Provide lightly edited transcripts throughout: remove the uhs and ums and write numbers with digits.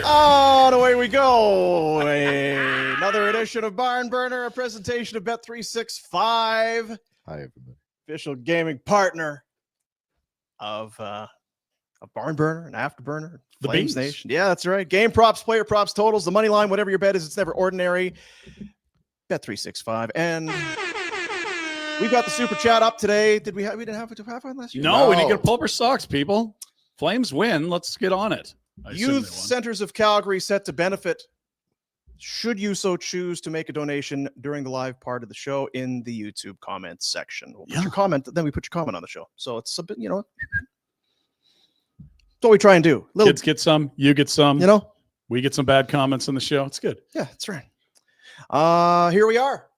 On away we go. Another edition of Barn Burner, a presentation of Bet365. Hi, everybody. Official gaming partner of Barn Burner and Afterburner. The Flames Beans. Nation. Yeah, that's right. Game props, player props, totals, the money line, whatever your bet is, it's never ordinary. Bet365. And we've got the super chat up today. We didn't have one last year? No, we didn't get to pull up our socks, people. Flames win. Let's get on it. Youth Centers of Calgary set to benefit, should you so choose, to make a donation during the live part of the show in the YouTube comments section. We'll put your comment, then we put your comment on the show. So it's a bit, that's what we try and do. Kids get some, you get some. We get some bad comments on the show. It's good. Yeah, that's right. Here we are.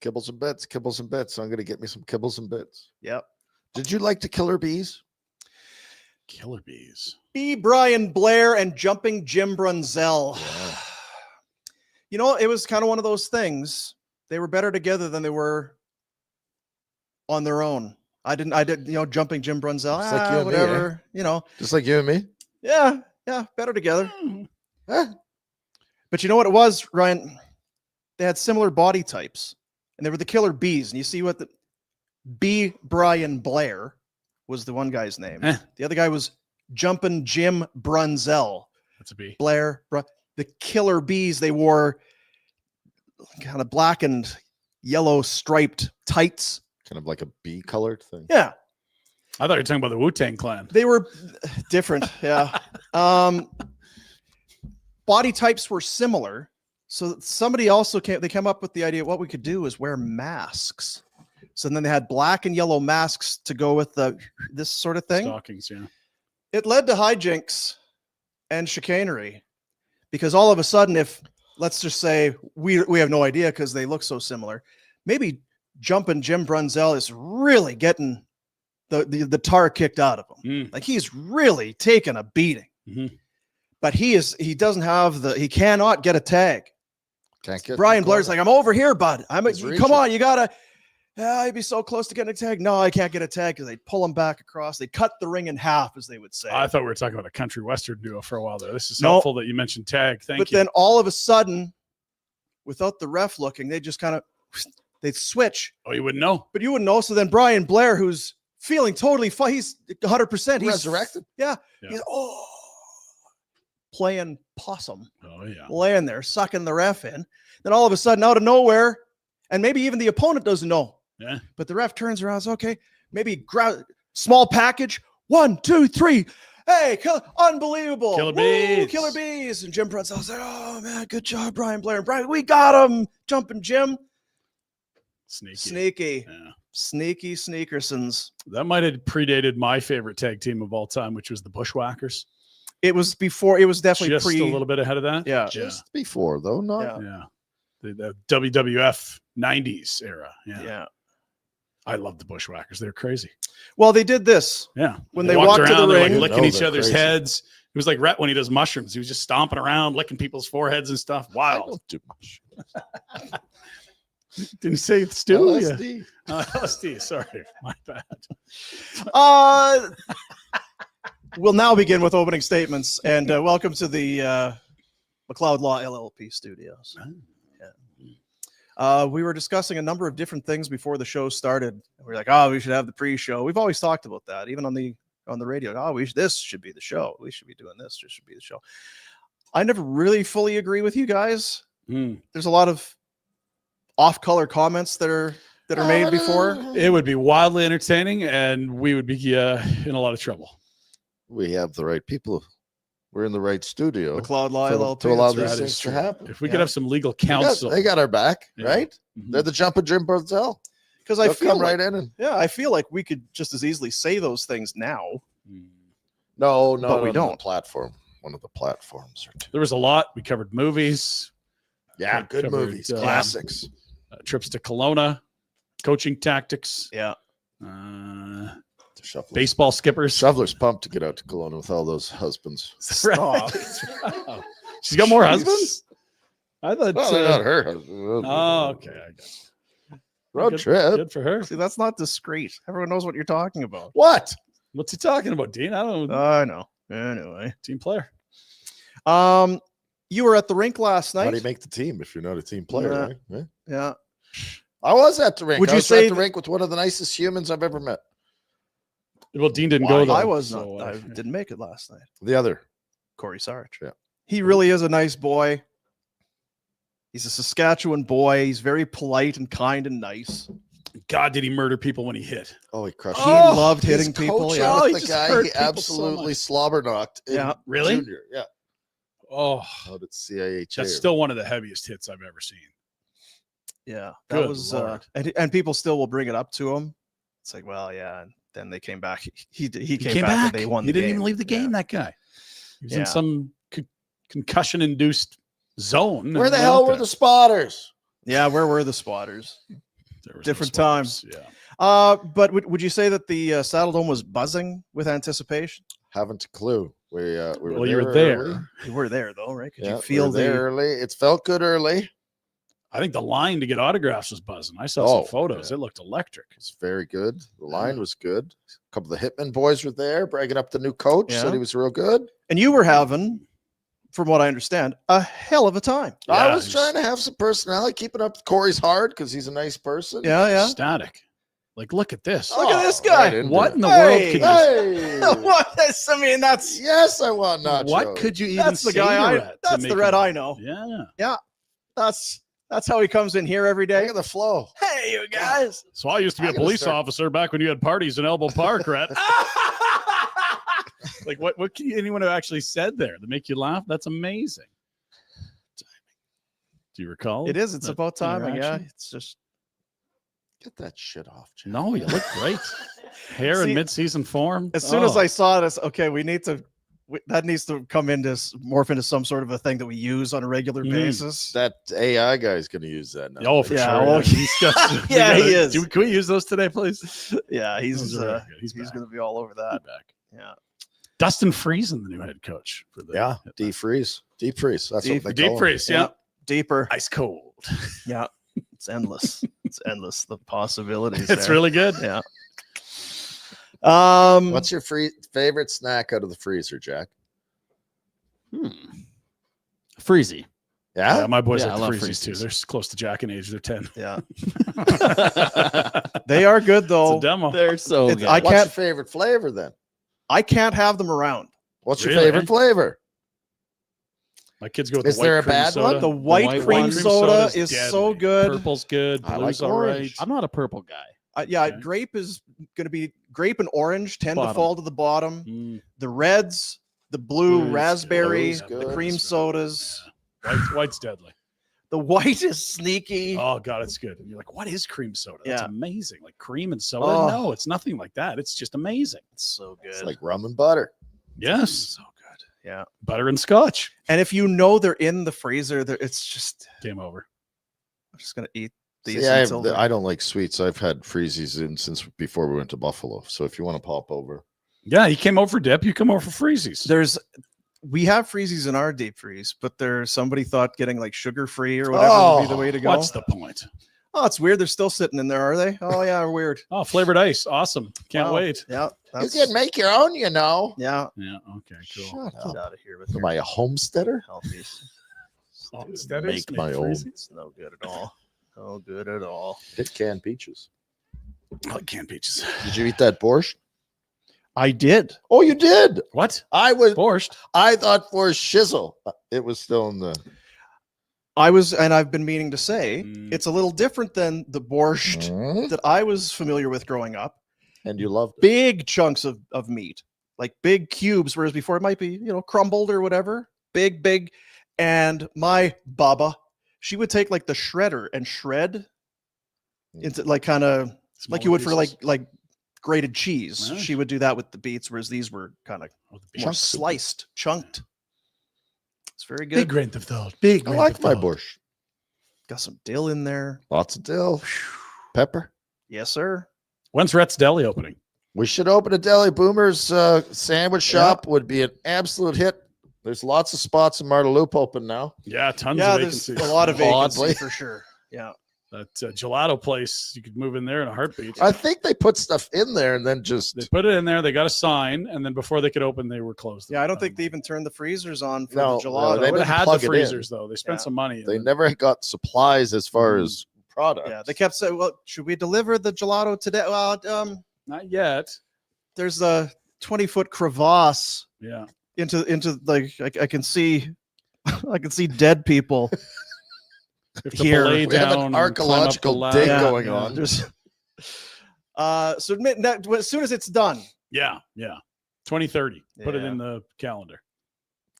Kibbles and bits, kibbles and bits. I'm going to get me some kibbles and bits. Yep. Did you like the Killer Bees? Killer Bees. B. Brian Blair and Jumping Jim Brunzell. Yeah. It was kind of one of those things. They were better together than they were on their own. I did, Jumping Jim Brunzell. Just like you and whatever, me, Just like you and me? Yeah, better together. But you know what it was, Ryan? They had similar body types, and they were the Killer Bees. And you see what the B. Brian Blair was the one guy's name. The other guy was Jumpin' Jim Brunzell. That's a B. Blair. The Killer Bees, they wore kind of black and yellow striped tights. Kind of like a bee-colored thing. Yeah. I thought you were talking about the Wu-Tang Clan. They were different, yeah. Body types were similar. So somebody also came up with the idea, what we could do is wear masks. So then they had black and yellow masks to go with this sort of thing. Stockings, yeah. It led to hijinks and chicanery, because all of a sudden, if let's just say we have no idea because they look so similar, maybe Jumpin' Jim Brunzell is really getting the tar kicked out of him. Like he's really taking a beating. Mm-hmm. But he cannot get a tag. Can't get Brian Blair's like, I'm over here, bud. Come on, you gotta. I'd be so close to getting a tag. No, I can't get a tag because they'd pull him back across. They cut the ring in half, as they would say. I thought we were talking about a country western duo for a while there. This is helpful that you mentioned tag. Thank you. But then all of a sudden, without the ref looking, they just they'd switch. Oh, you wouldn't know? But you wouldn't know. So then Brian Blair, who's feeling totally fine, he's 100%. He's resurrected. Yeah. Yeah. He's playing possum. Oh, yeah. Laying there, sucking the ref in. Then all of a sudden, out of nowhere, and maybe even the opponent doesn't know. Yeah. But the ref turns around and says, okay, maybe small package. 1, 2, 3. Hey, unbelievable. Killer Bees. Killer Bees. And Jim Brunzell's like, oh, man, good job, Brian Blair. Brian, we got him. Jumping Jim. Sneaky. Yeah. Sneaky Sneakersons. That might have predated my favorite tag team of all time, which was the Bushwhackers. It was before. It was definitely just a little bit ahead of that. Yeah. Just before, though. Not. Yeah. The WWF 90s era. Yeah. I love the Bushwhackers. They're crazy. Well, they did this. Yeah. When they walked to the they're ring. like licking each other's crazy. heads. It was like Rhett when he does mushrooms. He was just stomping around, licking people's foreheads and stuff. I Wild. don't do much. Didn't you say it's still? LSD. Yeah. LSD. Sorry. My bad. We'll now begin with opening statements, and welcome to the McLeod Law LLP studios. We were discussing a number of different things before the show started. We were like, we should have the pre-show. We've always talked about that, even on the radio. This should be the show. We should be doing this. This should be the show. I never really fully agree with you guys. There's a lot of off-color comments that are made before. It would be wildly entertaining, and we would be in a lot of trouble. We have the right people. We're in the right studio. McLeod Law LLP. To allow that's these right. things to happen. If we could have some legal counsel. They got our back, Yeah. right? Mhm. They're the Jumpin' Jim Brunzell. Because I They'll feel come like, right in and I feel like we could just as easily say those things now. no, But we on don't. the platform. One of the platforms or two. There was a lot. We covered movies. Yeah, good covered, movies, classics. Trips to Kelowna, coaching tactics, Yeah. Shovelers. baseball skippers. Shoveler's pumped to get out to Kelowna with all those husbands. Stop. She's got more husbands? I thought. Well, they're not her husband. Oh, okay. I guess. Road Good- trip. Good for her. See, that's not discreet. Everyone knows what you're talking about. What? What's he talking about, Dean? I don't know. I know. Anyway. Team player. You were at the rink last night. How do you make the team if you're not a team player? Yeah. Right? Yeah. Yeah. I was at the rink. Would I you was say at the rink with one of the nicest humans I've ever met. Well, Dean didn't go though. I was not. so, I didn't make it last night. The other. Corey Sarge. Yeah. He really is a nice boy. He's a Saskatchewan boy. He's very polite and kind and nice. God, did he murder people when he hit? Oh, he crushed. He it. loved He's hitting people. coaching Yeah. Oh, he with the just guy hurt he people so absolutely much. slobber knocked. In Yeah. Really? Junior. Yeah. Oh, Out at CIHA. that's still one of the heaviest hits I've ever seen. Yeah. That Good was Lord. and people still will bring it up to him. It's like, well, yeah. And then they came back. He came back and they won He the didn't game. even leave the game, Yeah. that guy. He was Yeah. in some concussion-induced zone. Where and the went hell out were there. the spotters? Yeah, where were the spotters? There was different no time. spotters, Yeah. But would you say that the Saddle Dome was buzzing with anticipation? Haven't a clue. We were Well, you were there. early. You were there though, right? Could Yeah, you feel we were there the early. It felt good early. I think the line to get autographs was buzzing. I saw Oh, some photos. yeah. It looked electric. It's very good. The line was good. A couple of the Hitman boys were there, bragging up the new coach. Yeah. Said he was real good. and you were having, from what I understand, a hell of a time. I Yeah, was he's trying to have some personality, keeping up with Corey's hard because he's a nice person. Yeah, yeah. Static. Like, look at this. Look at this right guy. into What it. in the world Hey, could you Hey. What? I mean, that's Yes, I want nachos. What could you even that's the say guy. to Rhett to That's make the Rhett him- I know. Yeah. That's how he comes in here every day. Look at the flow. Hey, you guys. So I used to be I a gotta police start- officer back when you had parties in Elbow Park, Rhett. Like, what can anyone have actually said there to make you laugh? That's amazing. Do you recall? It is. It's that about timing. Yeah. interaction? It's just Get that shit off, Jim. No, you look great. Hair in See, mid-season form. as soon as Oh. I saw this, okay, that needs to come into morph into some sort of a thing that we use on a regular basis. That AI guy is going to use that now. Oh, for Yeah, sure. well, He's got, yeah, he is. Can we use those today, please? Yeah, he's Those are really good. He's he's back. going to be all over that. He's back. Yeah. Dustin Friesen, the new head coach. For the Yeah, deep freeze. Deep freeze. That's Deep- what they call deep him. freeze. Yeah. Deeper. Ice cold. Yeah. It's endless. It's endless. The possibilities. It's there. really good. Yeah. What's your favorite snack out of the freezer, Jack? Freezy. Yeah. Yeah, my boys Yeah, like I the love Freezies too. Freezies. They're close to Jack in age. They're 10. Yeah. It's They are good a though. demo. They're so It's- good. I What's can't- your favorite flavor then? I can't have them around. What's your Really? favorite flavor? My kids go with Is the white there a cream bad soda. one? The white white cream one. soda soda's is deadly. so good. Purple's good. I Blue's like all right. orange. I'm not a purple guy. Yeah, Okay. grape is going to be grape and orange tend to Bottom. fall to the bottom. Mm, The reds, the blue, Blue's raspberry, Blue's good. the cream sodas. yeah. White's deadly. The white is sneaky. Oh god, it's good. And you're like, what is cream soda? That's Yeah. amazing. Like cream and soda. Oh. No, it's nothing like that. It's just amazing. It's so good. It's like rum and butter. Yes. so good. Yeah. Butter and scotch. And if you know they're in the freezer, it's just Game over. I'm just gonna eat these See, until they're- I don't like sweets. I've had freezies in since before we went to Buffalo. So if you want to pop over, Yeah, you came over for dip. You come over for Freezies. we have freezies in our deep freeze, but somebody thought getting like sugar free or whatever would be the way to go. What's the point? Oh, it's weird. They're still sitting in there, are they? Oh yeah, weird. Oh, flavored ice. Awesome. Can't Wow. wait. Yeah. you can make your own, you know. Yeah. Yeah. Okay. Cool. Shut Get up. out of here with Am your I a homesteader? healthy. Oh, instead Make my own. It's no good at all. No good at all. Hit canned peaches. I like canned peaches. Did you eat that borscht? I did. Oh, you did. What? I Borscht. thought for shizzle. It was still in the. And I've been meaning to say Mm. it's a little different than the borscht Mhm. that I was familiar with growing up. And you loved it. Big chunks of meat, like big cubes, whereas before it might be, crumbled or whatever. Big. And my baba, she would take like the shredder and shred into like kind of like you would for like grated cheese. Right. She would do that with the beets, whereas these were kind of more Chunks of sliced, chunked. It's very Big good. grain of thought. Big. I grain like of my thought. borscht. Got some dill in there. Lots of dill, pepper. Yes, sir. When's Rhett's Deli opening? We should open a deli. Boomer's sandwich shop would be an absolute hit. There's lots of spots in Marta Loop open now. Yeah, tons Yeah, of there's vacancies. a lot of vacancy Oddly. for sure. Yeah. That gelato place, you could move in there in a heartbeat. I think they put stuff in there and then just They put it in there. They got a sign, and then before they could open, they were closed. Yeah, I don't think they even turned the freezers on for No, the no, gelato. they They would didn't have had plug the it in. freezers though. They spent Yeah. some money. they never got supplies as far Mm. as product. Yeah, they kept saying, "Well, should we deliver the gelato today?" Well, Not yet. there's a 20-foot crevasse Yeah. into like I can see, I can see dead people. You have to Here. belay We have down an and archaeological climb up the dig ladder. going on. There's, so admit that as soon as it's done, Yeah. 2030. Put it Yeah. in the calendar.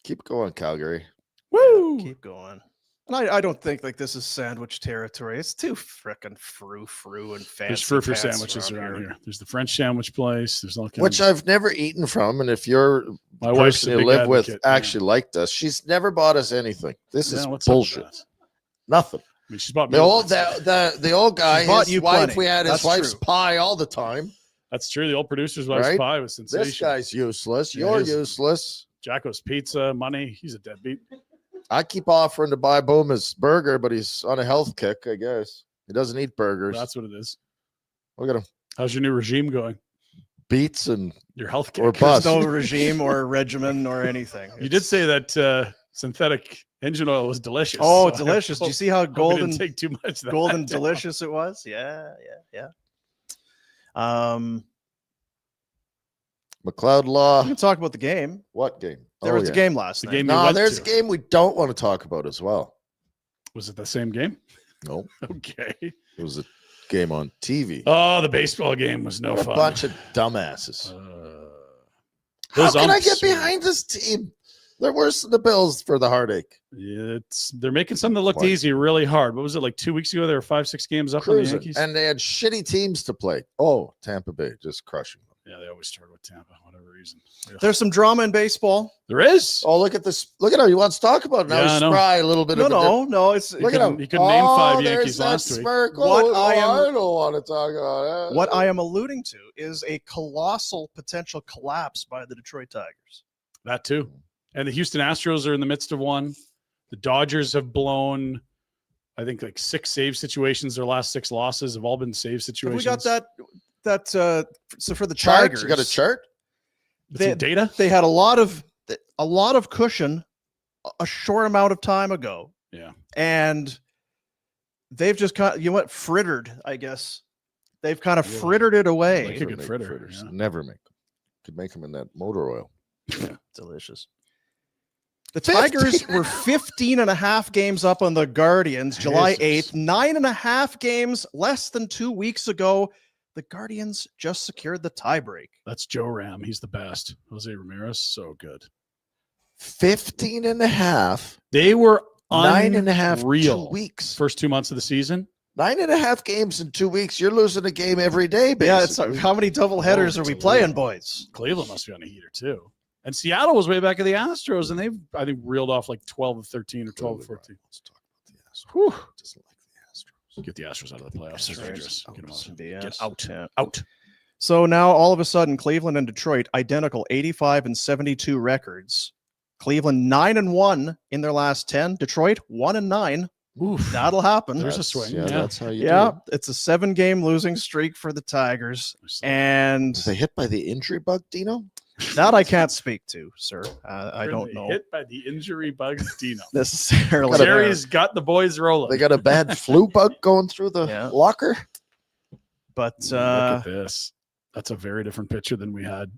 Keep going, Calgary. Woo! keep going. And I don't think like this is sandwich territory. It's too frickin' frou and fancy. There's frou pants sandwiches around here. There's the French sandwich place. There's all kinds. Which I've never eaten from, and if you're My wife's person a you big live with advocate, yeah. actually liked us, she's never bought us anything. This Yeah, is what's up with bullshit. that? Nothing. I mean, she's bought me The a old lot. the old guy, She's bought his you wife, plenty. we had his That's wife's true. pie all the time. That's true. The old producer's wife's Right? pie was This sensational. guy's useless. Yeah, You're he is. useless. Jacko's Pizza, money. He's a deadbeat. I keep offering to buy Boom his burger, but he's on a health kick, I guess. He doesn't eat burgers. That's what it is. Look at him. How's your new regime going? Beats and Your health Or kick? bust. There's no regime or regimen or anything. You did say that synthetic engine oil was delicious. Oh, so I delicious! Do you hope- see how hope we golden, didn't take too much. Of that golden down. delicious it was? Yeah. McLeod Law. We can talk about the game. What game? There was a game last The night. game you No, went there's to. a game we don't want to talk about as well. Was it the same game? No, Okay. it was a game on TV. Oh, the baseball game was no a fun. bunch of dumbasses. How those can I umps get were- behind this team? They're worse than the Bills for the heartache. They're making something that looked What? easy really hard. What was it, like 2 weeks ago? There were 5-6 games up on the Cruising. Yankees. And they had shitty teams to play. Oh, Tampa Bay just crushing them. Yeah, they always start with Tampa, whatever reason. Ugh. There's some drama in baseball. There is. Oh, look at this. Look at how he wants to talk about it. Now Yeah, I he's know. spry a little bit of a No. It's Look at him. He couldn't name 5 there's Yankees that last week. smirk. What Oh, I am- I don't want to talk about it. what I am alluding to is a colossal potential collapse by the Detroit Tigers. That too. And the Houston Astros are in the midst of one. The Dodgers have blown, I think, like 6 save situations. Their last 6 losses have all been save Have situations. we got that so for the chart? Tigers, You got a chart? With some data? They had a lot of cushion a short amount of time ago. Yeah. And they've just frittered, I guess. They've kind of Really? frittered it away. Like a good fritter, fritters. yeah. Never make them. Could make them in that motor oil. Delicious. The Tigers were 15 and a half games up on the Guardians July Jesus. 8th, 9.5 games less than 2 weeks ago. The Guardians just secured the tiebreak. That's Joe Ram. He's the best. Jose Ramirez, so good. 15 and a half. They were 9.5 unreal. 2 weeks. First 2 months of the season. 9.5 games in 2 weeks. You're losing a game every day, basically. Yeah, it's how many double headers are we playing, boys? Cleveland must be on a heater too. And Seattle was way back at the Astros, and they've, I think, reeled off like 12 of 13 or 12 of 14. Let's talk about the Astros. Whew. Just like the Astros. Get the Astros out of the playoffs. They're dangerous. Get 'em out. Some Get BS. out. Yeah. Out. So now all of a sudden, Cleveland and Detroit identical, 85 and 72 records. Cleveland 9-1 in their last 10. Detroit 1-9. Oof. That'll happen. There's a That's- swing. Yeah, Yeah. that's how you Yeah, do it's a 7-game losing streak for the Tigers, and it. Was they hit by the injury bug, Dino? that I can't speak to, sir. I don't They know Hit by the injury bug, Dino. necessarily. Jerry's got the boys rolling. They got a bad flu bug going through the Yeah. locker? But Look at this. That's a very different picture than we had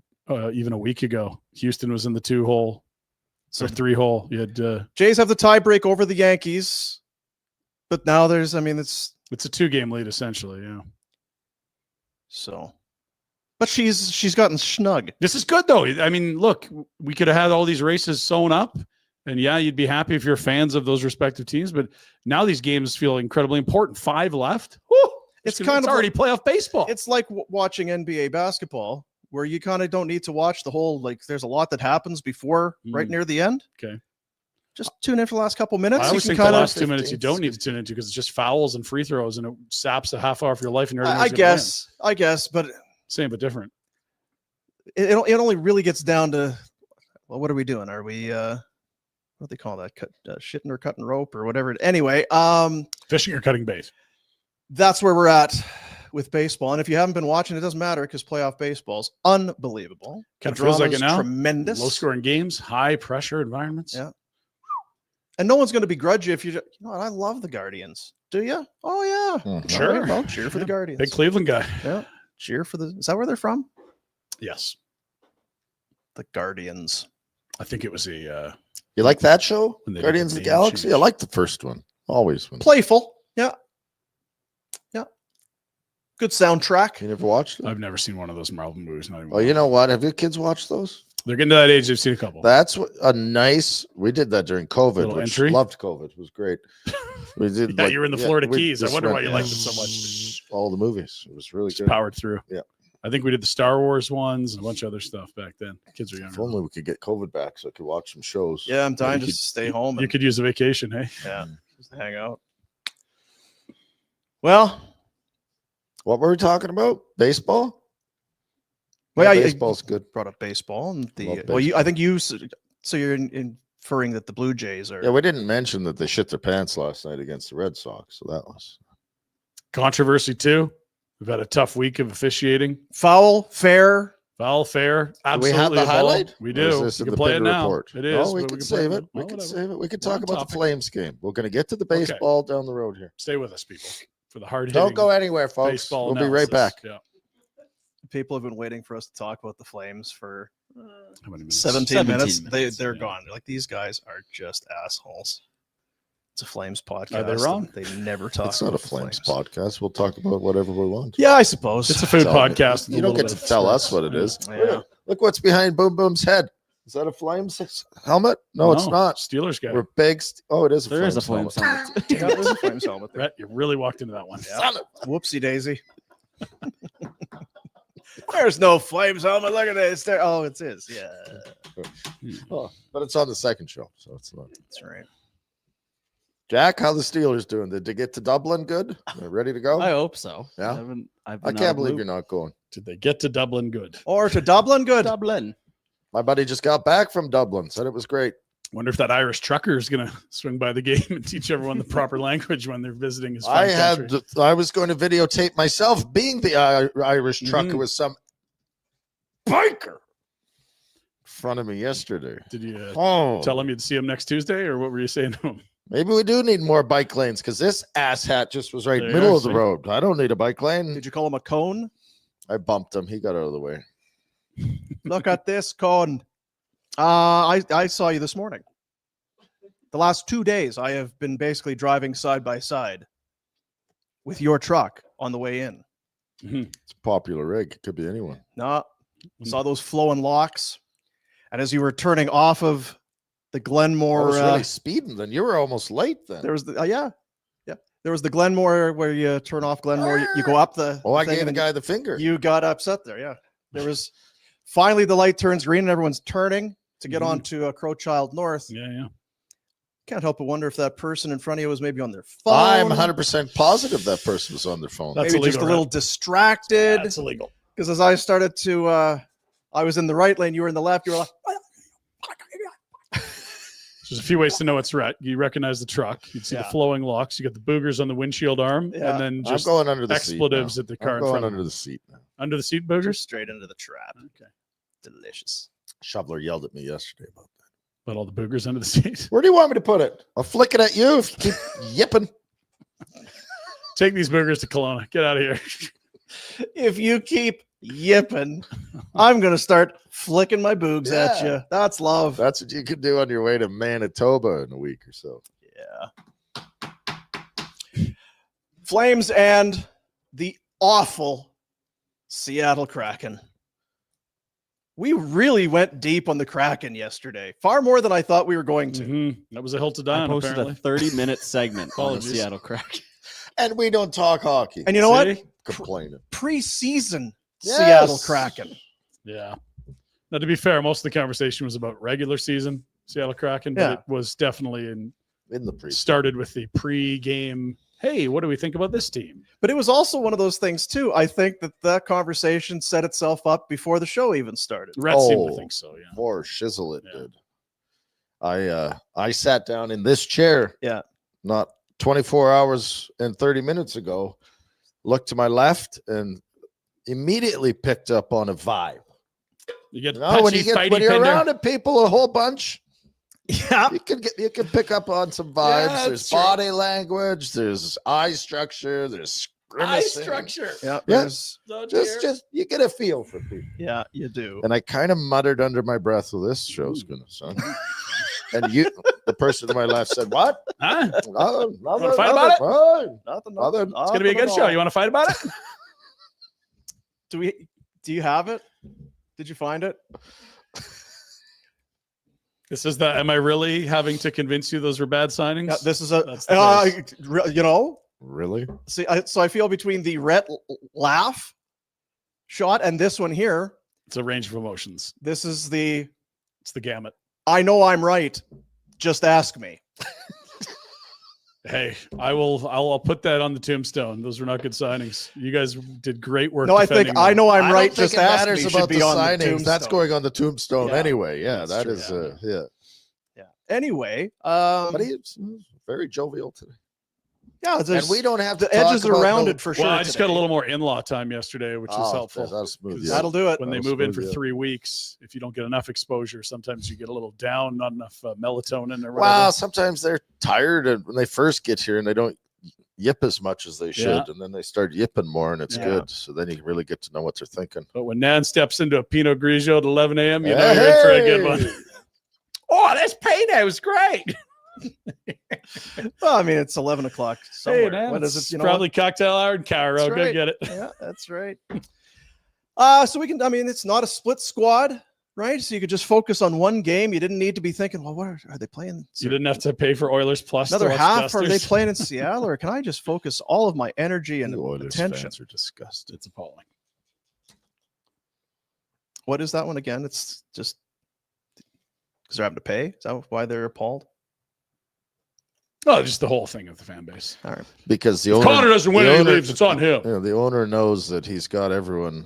even a week ago. Houston was in the 2-hole, so 3-hole. You had Jays have the tiebreak over the Yankees, but now it's it's a 2-game lead essentially. Yeah. so. But she's gotten snug. This is good though. I mean, look, we could have had all these races sewn up, and yeah, you'd be happy if you're fans of those respective teams. But now these games feel incredibly important. 5 left. Woo! It's kind of already playoff baseball. It's like watching NBA basketball, where you kind of don't need to watch the whole, there's a lot that happens before right near the end. Okay. Just tune in for the last couple minutes. I You always can think the kind last of, 2 minutes you don't need to tune into because it's just fouls and free throws, and it saps a half hour of your life. And I guess, but same but different. it only really gets down to, well, what are we doing? Are we, what do they call that? Shitting or cutting rope or whatever. Anyway, Fishing or cutting bait. that's where we're at with baseball. And if you haven't been watching, it doesn't matter because playoff baseball's unbelievable. Kind The of feels like drama's it now. Tremendous. Low scoring games, high pressure environments. Yeah. And no one's going to begrudge you if you know what, I love the Guardians. Do you? Oh, yeah. Mhm. Sure. All right, well, cheer for the Guardians. Big Cleveland guy. Yeah. Cheer for is that where they're from? Yes. The Guardians. I think it was a You like that show? When they did Guardians the of the name Galaxy? change. I like the first one. Always. Playful. Yeah. Yeah. Good soundtrack. You never watched it? I've never seen one of those Marvel movies. Not even Oh, you know what? Have your kids watched those? They're getting to that age. They've seen a couple. That's a nice. We did that during COVID. Little Which entry? loved COVID. It was great. We did. Yeah, you were in the Florida we Keys. I just wonder why went, you liked it so much. All the movies. It was really Just good. powered through. Yeah. I think we did the Star Wars ones and a bunch of other stuff back then. Kids are If younger. only we could get COVID back, so I could watch some shows. Yeah, I'm dying you to could- stay home. You And, could use a vacation, hey? yeah, just hang out. Well, What were we talking about? Baseball. Well, yeah, baseball's good. brought up baseball and Love well, I think so you're inferring that the Blue Jays are. Yeah, we didn't mention that they shit their pants last night against the Red Sox, so that was. Controversy, too. We've had a tough week of officiating. Foul, fair. Foul, fair. Do we Absolutely. have the a ball. highlight? We Or do. is this You in can the play it Pinder now. Report? It is. Oh, we but can play save it. now. We Well, can whatever. save it. We can We're talk on about the topic. Flames game. We're going to get to the baseball down the road here. Stay with us, people, for the hard Don't go anywhere, folks. baseball We'll be right back. analysis. Yeah. People have been waiting for us to talk about the Flames for How many minutes? 17 minutes. 17 minutes, They're yeah. gone. Like these guys are just assholes. It's a Flames podcast. Are they wrong? They never talk. It's not a about the Flames podcast. We'll talk about whatever we want. Yeah, I suppose. It's a food Tell me. podcast. You don't get to tell us what it is. Yeah. Look what's behind Boom Boom's head. Is that a Flames helmet? No, it's not. Steelers guy. We're big. Oh, it is. There is a Flames flame helmet. helmet. Yeah, there's a Flames helmet there. Rhett, you really walked into that one. Yeah. Whoopsie daisy. There's no Flames helmet. Look at this. There. Oh, it's his. Yeah, Oh, but it's on the second show, so it's not. that's right. Jack, how the Steelers doing? Did they get to Dublin? Good. They're ready to go. I hope so. Yeah? I've been I can't believe you're not going. Did they get to Dublin good? Or to Dublin. Good. Dublin. My buddy just got back from Dublin. Said it was great. Wonder if that Irish trucker is going to swing by the game and teach everyone the proper lange when they're visiting his I fine had. country. I was going to videotape myself being the Irish trucker with some biker in front of me yesterday. Did you Oh, tell him you'd see him next Tuesday, or what were you saying to him? maybe we do need more bike lanes because this asshat just was right There you middle are, of the see? road. I don't need a bike lane. Did you call him a cone? I bumped him. He got out of the way. Look at this cone. I saw you this morning. The last 2 days, I have been basically driving side by side with your truck on the way in. It's a popular rig. It could be anyone. No, saw those flowing locks. And as you were turning off of the I Glenmore, was really speeding. Then you were almost late. Then there was the yeah. There was the Glenmore where you turn off Glenmore. You go up the. oh, I thing gave the and guy the finger. You got upset there. Yeah, there was. Finally, the light turns green and everyone's turning to get Mhm. onto Crowchild North. Yeah. Can't help but wonder if that person in front of you was maybe on their phone. I'm 100% positive that person was on their phone. That's maybe just a illegal, little distracted. That's illegal. Because as I started to, I was in the right lane, you were in the left. You were like, There's a few ways to know it's Rhett. You recognize the truck. You'd see the Yeah. flowing locks. You got the boogers on the windshield arm, Yeah. and then I'm just going under the expletives seat at the now. car I'm in going front of under you. the seat now. Under the seat just boogers. straight into the trap. Okay. Delicious. Shoveler yelled at me yesterday about that. But all the boogers under the seat. Where do you want me to put it? I'll flick it at you if you keep yipping. Take these boogers to Kelowna. Get out of here. If you keep yipping, I'm going to start flicking my boogs at Yeah. you. That's love. That's what you could do on your way to Manitoba in a week or so. Yeah. Flames and the awful Seattle Kraken. We really went deep on the Kraken yesterday, far more than I thought we were going to. Mhm. That was a hill to die I on, posted apparently. a 30-minute segment on the Apologies. Seattle Kraken. And we don't talk hockey. And you know what? See? Complaining. Preseason Yes. Seattle Kraken. Yeah. Now, to be fair, most of the conversation was about regular season Seattle Kraken, but Yeah. it was definitely In the pre. started with the pre-game. Hey, what do we think about this team? But it was also one of those things, too. I think that conversation set itself up before the show even started. Rhett seemed Oh. to think so. Yeah. For shizzle it Yeah. did. I sat down in this chair. Yeah. Not 24 hours and 30 minutes ago looked to my left, and immediately picked up on a vibe. You get When you're around people a whole bunch, Yeah. you can pick up on some vibes. There's body language, there's eye structure, there's grimacing. Yeah. Yeah. Just you get a feel for people. Yeah, you do. And I kind of muttered under my breath, well, this show's gonna suck. And the person to my left said, "What? Huh? Nothing, Wanna fight about it? Fine. Nothing. It's going to be a good show. You want to fight about it? Do you have it? Did you find it? This is am I really having to convince you those were bad signings? Yeah, this is Really? See, so I feel between the Rhett laugh shot and this one here. It's a range of emotions. This is It's the gamut. I know I'm right. Just ask me. Hey, I'll put that on the tombstone. Those were not good signings. You guys did great work. No, I think defending I them. know I'm I right. don't think Just it ask matters me. about Should be the on the signings. tombstone. That's going on the tombstone Yeah. anyway. Yeah, That's that true. is Yeah. Yeah. Anyway, but he's very jovial today. yeah, And we don't have to the edges talk are about rounded for sure. Well, I just got a today. little more in-law time yesterday, which was helpful. That'll smooth you That'll out. do it. When they That'll move in for smooth you out. 3 weeks, if you don't get enough exposure, sometimes you get a little down, not enough melatonin or whatever. Well, sometimes they're tired when they first get here and they don't yip as much as they should, Yeah. and then they start yipping more, and it's Yeah. good. So then you really get to know what they're thinking. But when Nan steps into a Pinot Grigio at 11 a.m., you know you're in for a good one. Oh, this Pinot was great. Well, I mean, it's 11 o'clock somewhere. Hey, man, What is it's it? You know probably cocktail hour in Cairo. That's Go right. get it. Yeah, that's right. So we can, I mean, it's not a split squad, right? So you could just focus on one game. You didn't need to be thinking, well, what are they playing? You didn't have to pay for Oilers Plus. Another to watch half? Are they Dusters. playing in Seattle, or can I just focus all of my energy and The Oilers attention? fans are disgusted. It's appalling. What is that one again? It's just because they're having to pay. Is that why they're appalled? Oh, just the whole thing of the fan base. All right. Because the If owner Connor doesn't win the and he owner- leaves, it's on him. Yeah, the owner knows that he's got everyone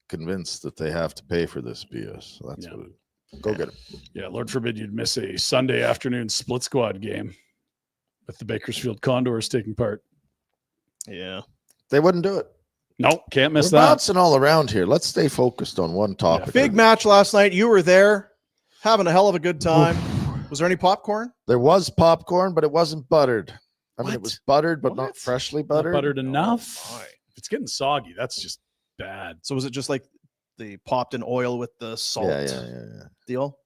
convinced that they have to pay for this BS. So that's Yeah. what go get him. Yeah, Lord forbid you'd miss a Sunday afternoon split squad game with the Bakersfield Condors taking part. Yeah. They wouldn't do it. Nope, can't miss We're that. bouncing all around here. Let's stay focused on one topic. Big match last night. You were there, having a hell of a good time. Was there any popcorn? There was popcorn, but it wasn't buttered. I mean, it What? was buttered, but What? not freshly Not buttered. buttered enough. Oh, my. If it's getting soggy, that's just bad. So was it just like they popped in oil with the salt Yeah. deal?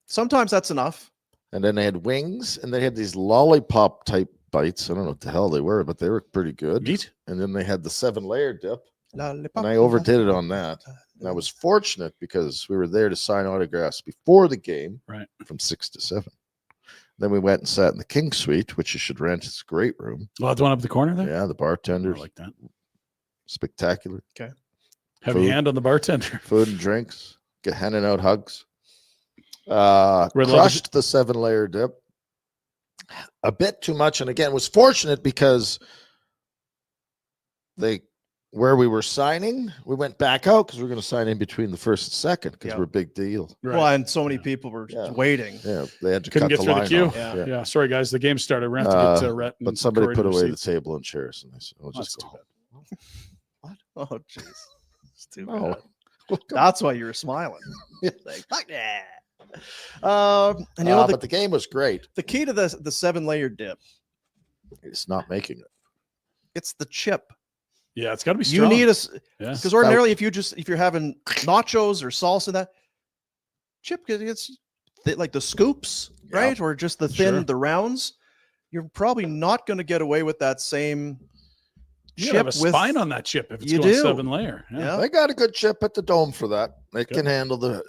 Sometimes that's enough. And then they had wings, and they had these lollipop type bites. I don't know what the hell they were, but they were pretty good. Meat? And then they had the 7-layer dip, Lollipop. and I overdid it on that. And I was fortunate because we were there to sign autographs before the game, Right. from 6 to 7. Then we went and sat in the King Suite, which you should rent. It's a great room. Oh, the one up the corner there? Yeah, the I bartenders, like that. spectacular. Heavy Food. hand on the bartender. Food and drinks, get handing out hugs. Red Leather- Crushed the 7-layer dip. A bit too much. And again, was fortunate because where we were signing, we went back out because we were going to sign in between the first and second because Yeah. we're a big deal. Well, and so many people were Yeah. waiting. Yeah, they had to Couldn't cut get through the line queue. off. Yeah. Yeah, sorry guys, the game started. We're going to have to get to Rhett. But and somebody Corey put to away the seats. table and chairs, and I said, "I'll That's just too go bad. Oh, jeez. It's too home." bad. No. That's why you were smiling. Like, fuck yeah. And you know, But the game was great. the key to the 7-layer dip, It's not making it. it's the chip. Yeah, it's got to be You strong. need Yeah. because ordinarily if you're having nachos or salsa, that chip it's like the scoops, Yeah. right? Or just the thin, Sure. the rounds. You're probably not going to get away with that same You chip gotta have a with spine on that chip if it's You going do. 7-layer. Yeah. Yeah. They got a good chip at the dome for that. They Good. can handle the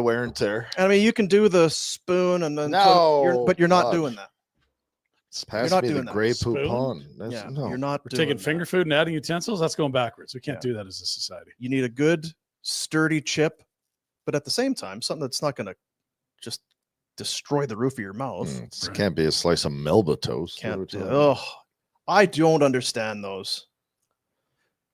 wear and tear. I mean, you can do the spoon and then No, but you're not fudge. doing that. Pass not me the doing that. Grey Spoon? Poupon. That's, Yeah, no. you're not We're doing taking that. finger food and adding utensils. That's going backwards. We can't Yeah. do that as a society. You need a good, sturdy chip, but at the same time, something that's not going to just destroy the roof of your mouth. It Right. can't be a slice of Melba toast. What are we Can't do. talking about? Oh, I don't understand those.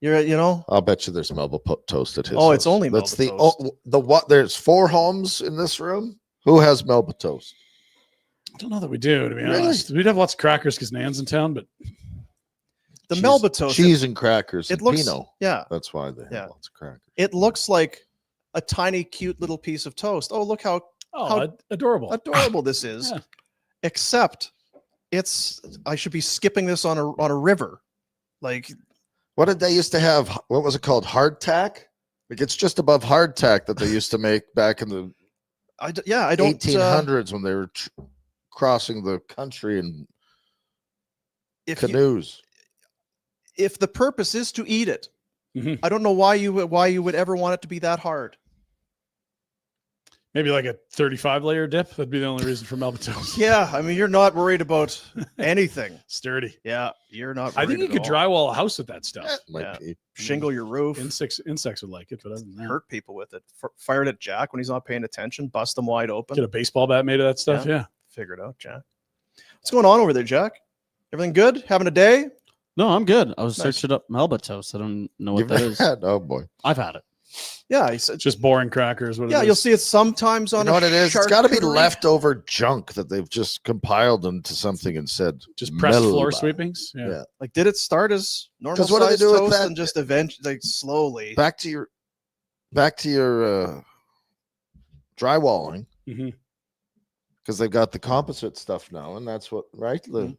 You know, I'll bet you there's Melba toast at his. Oh, it's house. only That's Melba the toast. the what? There's 4 homes in this room. Who has Melba toast? I don't know that we do, to be Really? honest. We'd have lots of crackers because Nan's in town, but The Melba toast. Cheese and crackers. It And looks. Pinot. Yeah. That's why they have Yeah. lots of crackers. It looks like a tiny, cute little piece of toast. Oh, look how Adorable. adorable this is. Yeah. Except I should be skipping this on a river. Like, What did they used to have? What was it called? Hardtack? Like it's just above hardtack that they used to make back in the I don't 1800s when they were crossing the country in if canoes. if the purpose is to eat it, Mhm. I don't know why you would ever want it to be that hard. Maybe like a 35 layer dip. That'd be the only reason for Melba toast. Yeah, I mean, you're not worried about anything. Sturdy. Yeah, you're not. I think you worried could at all. drywall a house with that stuff. That might Yeah. be. Shingle your roof. Insects would like it, but other than that, Hurt people with it. Fire it at Jack when he's not paying attention. Bust him wide open. get a baseball bat made of that stuff. Yeah. Figure it out, Jack. What's going on over there, Jack? Everything good? Having a day? No, I'm good. I was Nice. searching up Melba toast. I don't know what You've that never is. had- oh boy. I've had it. Yeah, he said. It's just boring crackers. What it Yeah, is. you'll see it sometimes You on. know what it is? It's got to be charcuterie. leftover junk that they've just compiled into something and said just pressed floor Melba. sweepings. Yeah. Yeah. Like, did it start as normal 'Cause what do they size do with toast that? and just eventually, like, slowly? Back to your drywalling Mhm. because they've got the composite stuff now, and that's what right Mhm.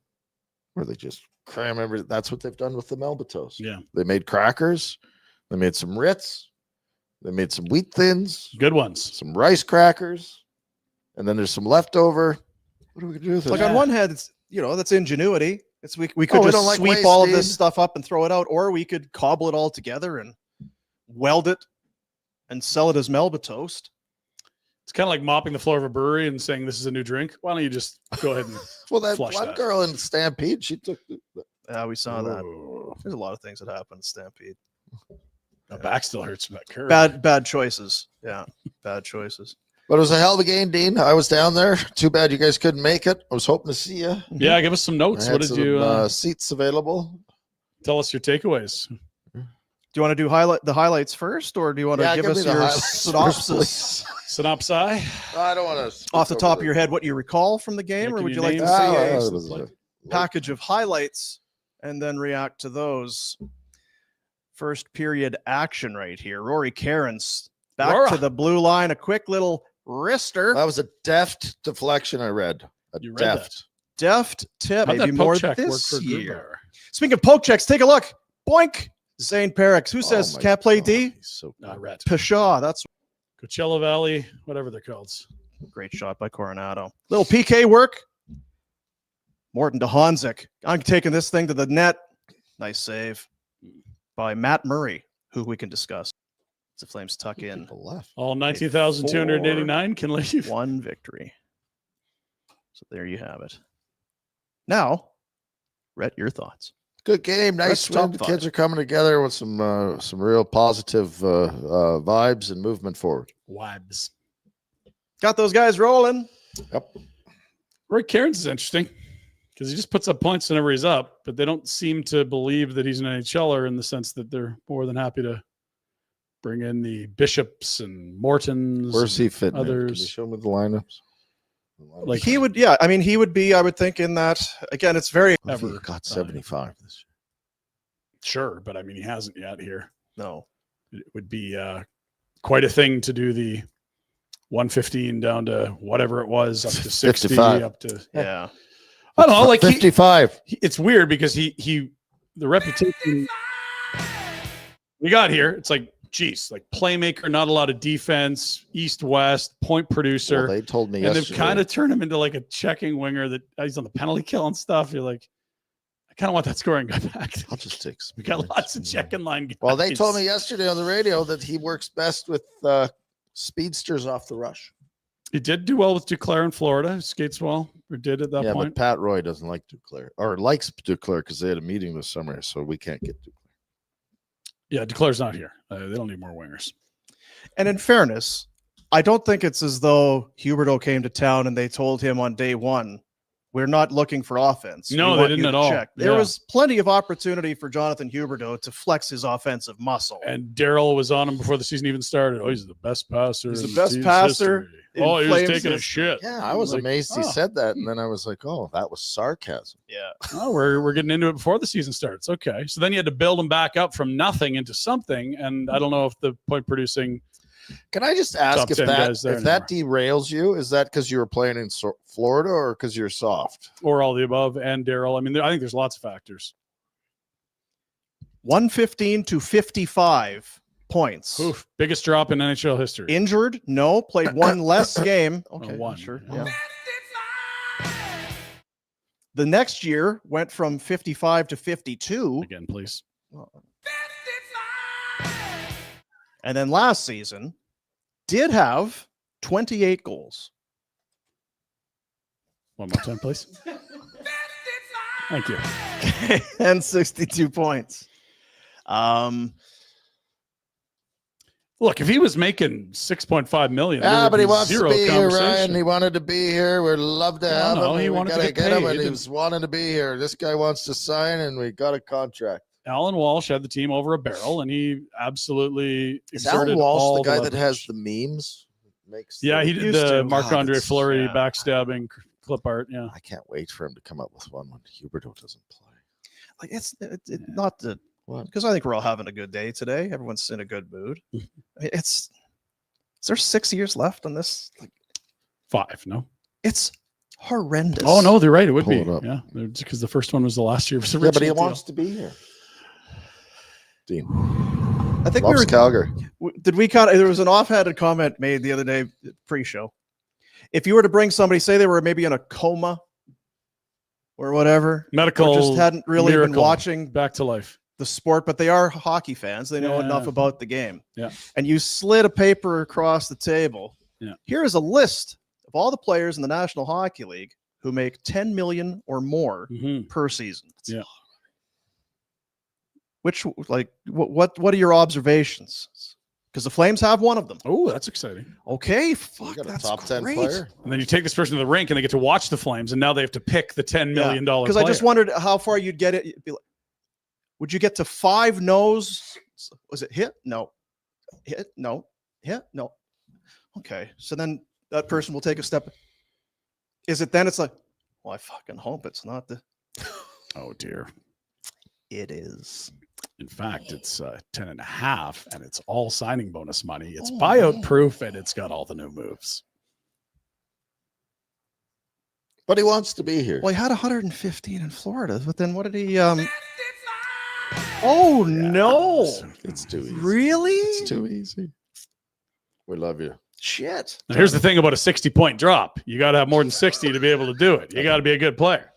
where they just cram everything. That's what they've done with the Melba toast. Yeah. They made crackers, they made some Ritz, they made some wheat thins, Good ones. some rice crackers, and then there's some leftover. What are we gonna do with it? Like, on one hand, it's that's ingenuity. It's we could Oh, we just don't like sweep waste, all of this dude. stuff up and throw it out, or we could cobble it all together and weld it and sell it as Melba toast. It's kind of like mopping the floor of a brewery and saying this is a new drink. Why don't you just go ahead and Well, that flush one that. girl in Stampede, she took Yeah, we saw that. Whoa. There's a lot of things that happen in Stampede. My back still hurts from that curve. Bad choices. Yeah, bad choices. But it was a hell of a game, Dean. I was down there. Too bad you guys couldn't make it. I was hoping to see you. Yeah, give us some I notes. had What did some, you seats available? tell us your takeaways? Do you want to do the highlights first, or do you want to Yeah, give give us me the your highlights synopsis first, Synopsi. I don't want to. off the top of your head? What you recall from the game, Yeah, or can would you you like to name see some- a package of highlights and then react to those? First period action right here. Rory Cairns back Rora. to the blue line. A quick little wrister. That was a deft deflection. I read. You read Deft. Deft tip. How'd Maybe that more poke check work this for year. Grubauer? Speaking of poke checks, take a look. Boink. Zayne Parekh. Who says Oh my can't play God, D? he's so Rhett. Pshaw. That's Coachella Valley, whatever they're called. a great shot by Coronado. Little PK work. Morton to Honzik. I'm taking this thing to the net. Nice save by Matt Murray, who we can discuss. The Flames tuck in People left. All 19,289 can leave. one victory. So there you have it. Now, Rhett, your thoughts. Good game. Nice That's win. top The five. kids are coming together with some real positive vibes and movement forward. Wabs. Got those guys rolling. Yep. Roy Cairns is interesting because he just puts up points whenever he's up, but they don't seem to believe that he's an NHLer in the sense that they're more than happy to bring in the Bishops and Mortons. Where's he fitting? Can you Others. show me the lineups? Like He would, yeah. I mean, he would be, I would think, in that, again, it's very, He ever. got 75 this Sure, but I mean, he hasn't yet here. no. It would be quite a thing to do the 115 down to whatever it was, up to 60, 55. up to Yeah. I don't know. Like he, 55. it's weird because he the reputation we got here. It's like, geez, like playmaker, not a lot of defense, east west, point producer, Well, they told me and yesterday. they've kind of turned him into like a checking winger that he's on the penalty kill and stuff. You're like, I kind of want that scoring guy back. I'll just take some We got points. lots of checking line guys. Well, they told me yesterday on the radio that he works best with speedsters off the rush. He did do well with Duclair in Florida. He skates well, or did at that Yeah, point. but Pat Roy doesn't like Duclair or likes Duclair because they had a meeting this summer, so we can't get Duclair. Yeah, Duclair's not here. They don't need more wingers. And in fairness, I don't think it's as though Huberdeau came to town and they told him on day one, we're not looking for offense. No, We they want didn't you at to all. check." There Yeah. was plenty of opportunity for Jonathan Huberdeau to flex his offensive muscle. And Daryl was on him before the season even started. Oh, he's the best passer. He's the in best team's passer. history. Oh, he was Flames taking a is- shit. Yeah, I was Like, amazed he oh. said that, and then I was like, "Oh, that was sarcasm." Yeah. Oh, we're getting into it before the season starts. Okay, so then you had to build him back up from nothing into something, and I don't know if the point producing. Can I just ask Top if 10 that guys there derails you? Is that because you were playing in Florida or because you're soft? Or all the above, and Daryl. I mean, I think there's lots of factors. 115 to 55 points. Oof, biggest drop in NHL history. Injured? No. Played one less game. Okay, one. sure. Oh. Yeah. The next year went from 55 to 52. Again, please. And then last season did have 28 goals. One more time, please. Thank you. And 62 points. Look, if he was making $6.5 million, there Yeah, would but he be wants to zero be here, Ryan. conversation. He wanted to be here. We'd love to have no, him. he We wanted to gotta get him, paid. and he It was wanting to be here. This guy wants to sign, and we got a contract. Alan Walsh had the team over a barrel, and he absolutely Is Alan exerted Walsh all the guy that has leverage. the memes? Makes Yeah, the- he did Used the to. Marc-Andre that's- Fleury yeah. backstabbing clip art. Yeah. I can't wait for him to come up with one when Huberdeau doesn't play. Like it's not the What? because I think we're all having a good day today. Everyone's in a good mood. I mean, is there 6 years left on this? Like, 5, no? it's horrendous. Oh, no, they're right. It would Pull be. it up. Yeah, because the first one was the last year. It was the Yeah, but he original deal. wants to be here. Dean I think we loves were. Calgary. Did we kind of? There was an offhanded comment made the other day pre-show. If you were to bring somebody, say they were maybe in a coma or whatever, Medical or just hadn't really been miracle. watching Back to life. the sport, but they are hockey fans. They know Yeah. enough about the game. Yeah. And you slid a paper across the table. Yeah. Here is a list of all the players in the National Hockey League who make 10 million or more Mhm. per season. Yeah. Which, like, what are your observations? Because the Flames have one of them. Oh, that's exciting. Okay, You fuck, got a that's top 10 great. player. And then you take this person to the rink, and they get to watch the Flames, and now they have to pick the $10 million player. Because I just wondered how far you'd get it. You'd be like, would you get to 5 no's? Was it hit? No. Hit? No. Hit? No. Okay. So then that person will take a step. Is it then it's like, well, I fucking hope it's not the. Oh, dear. It is. In fact, it's 10.5, and it's all signing bonus money. It's Oh, buyout man. proof, and it's got all the new moves. But he wants to be here. Well, he had 115 in Florida, but then what did he? Oh no! It's too easy. Really? It's too easy. We love you. Shit. Now, here's the thing about a 60-point drop. You got to have more than 60 to be able to do it. You got to be a good player.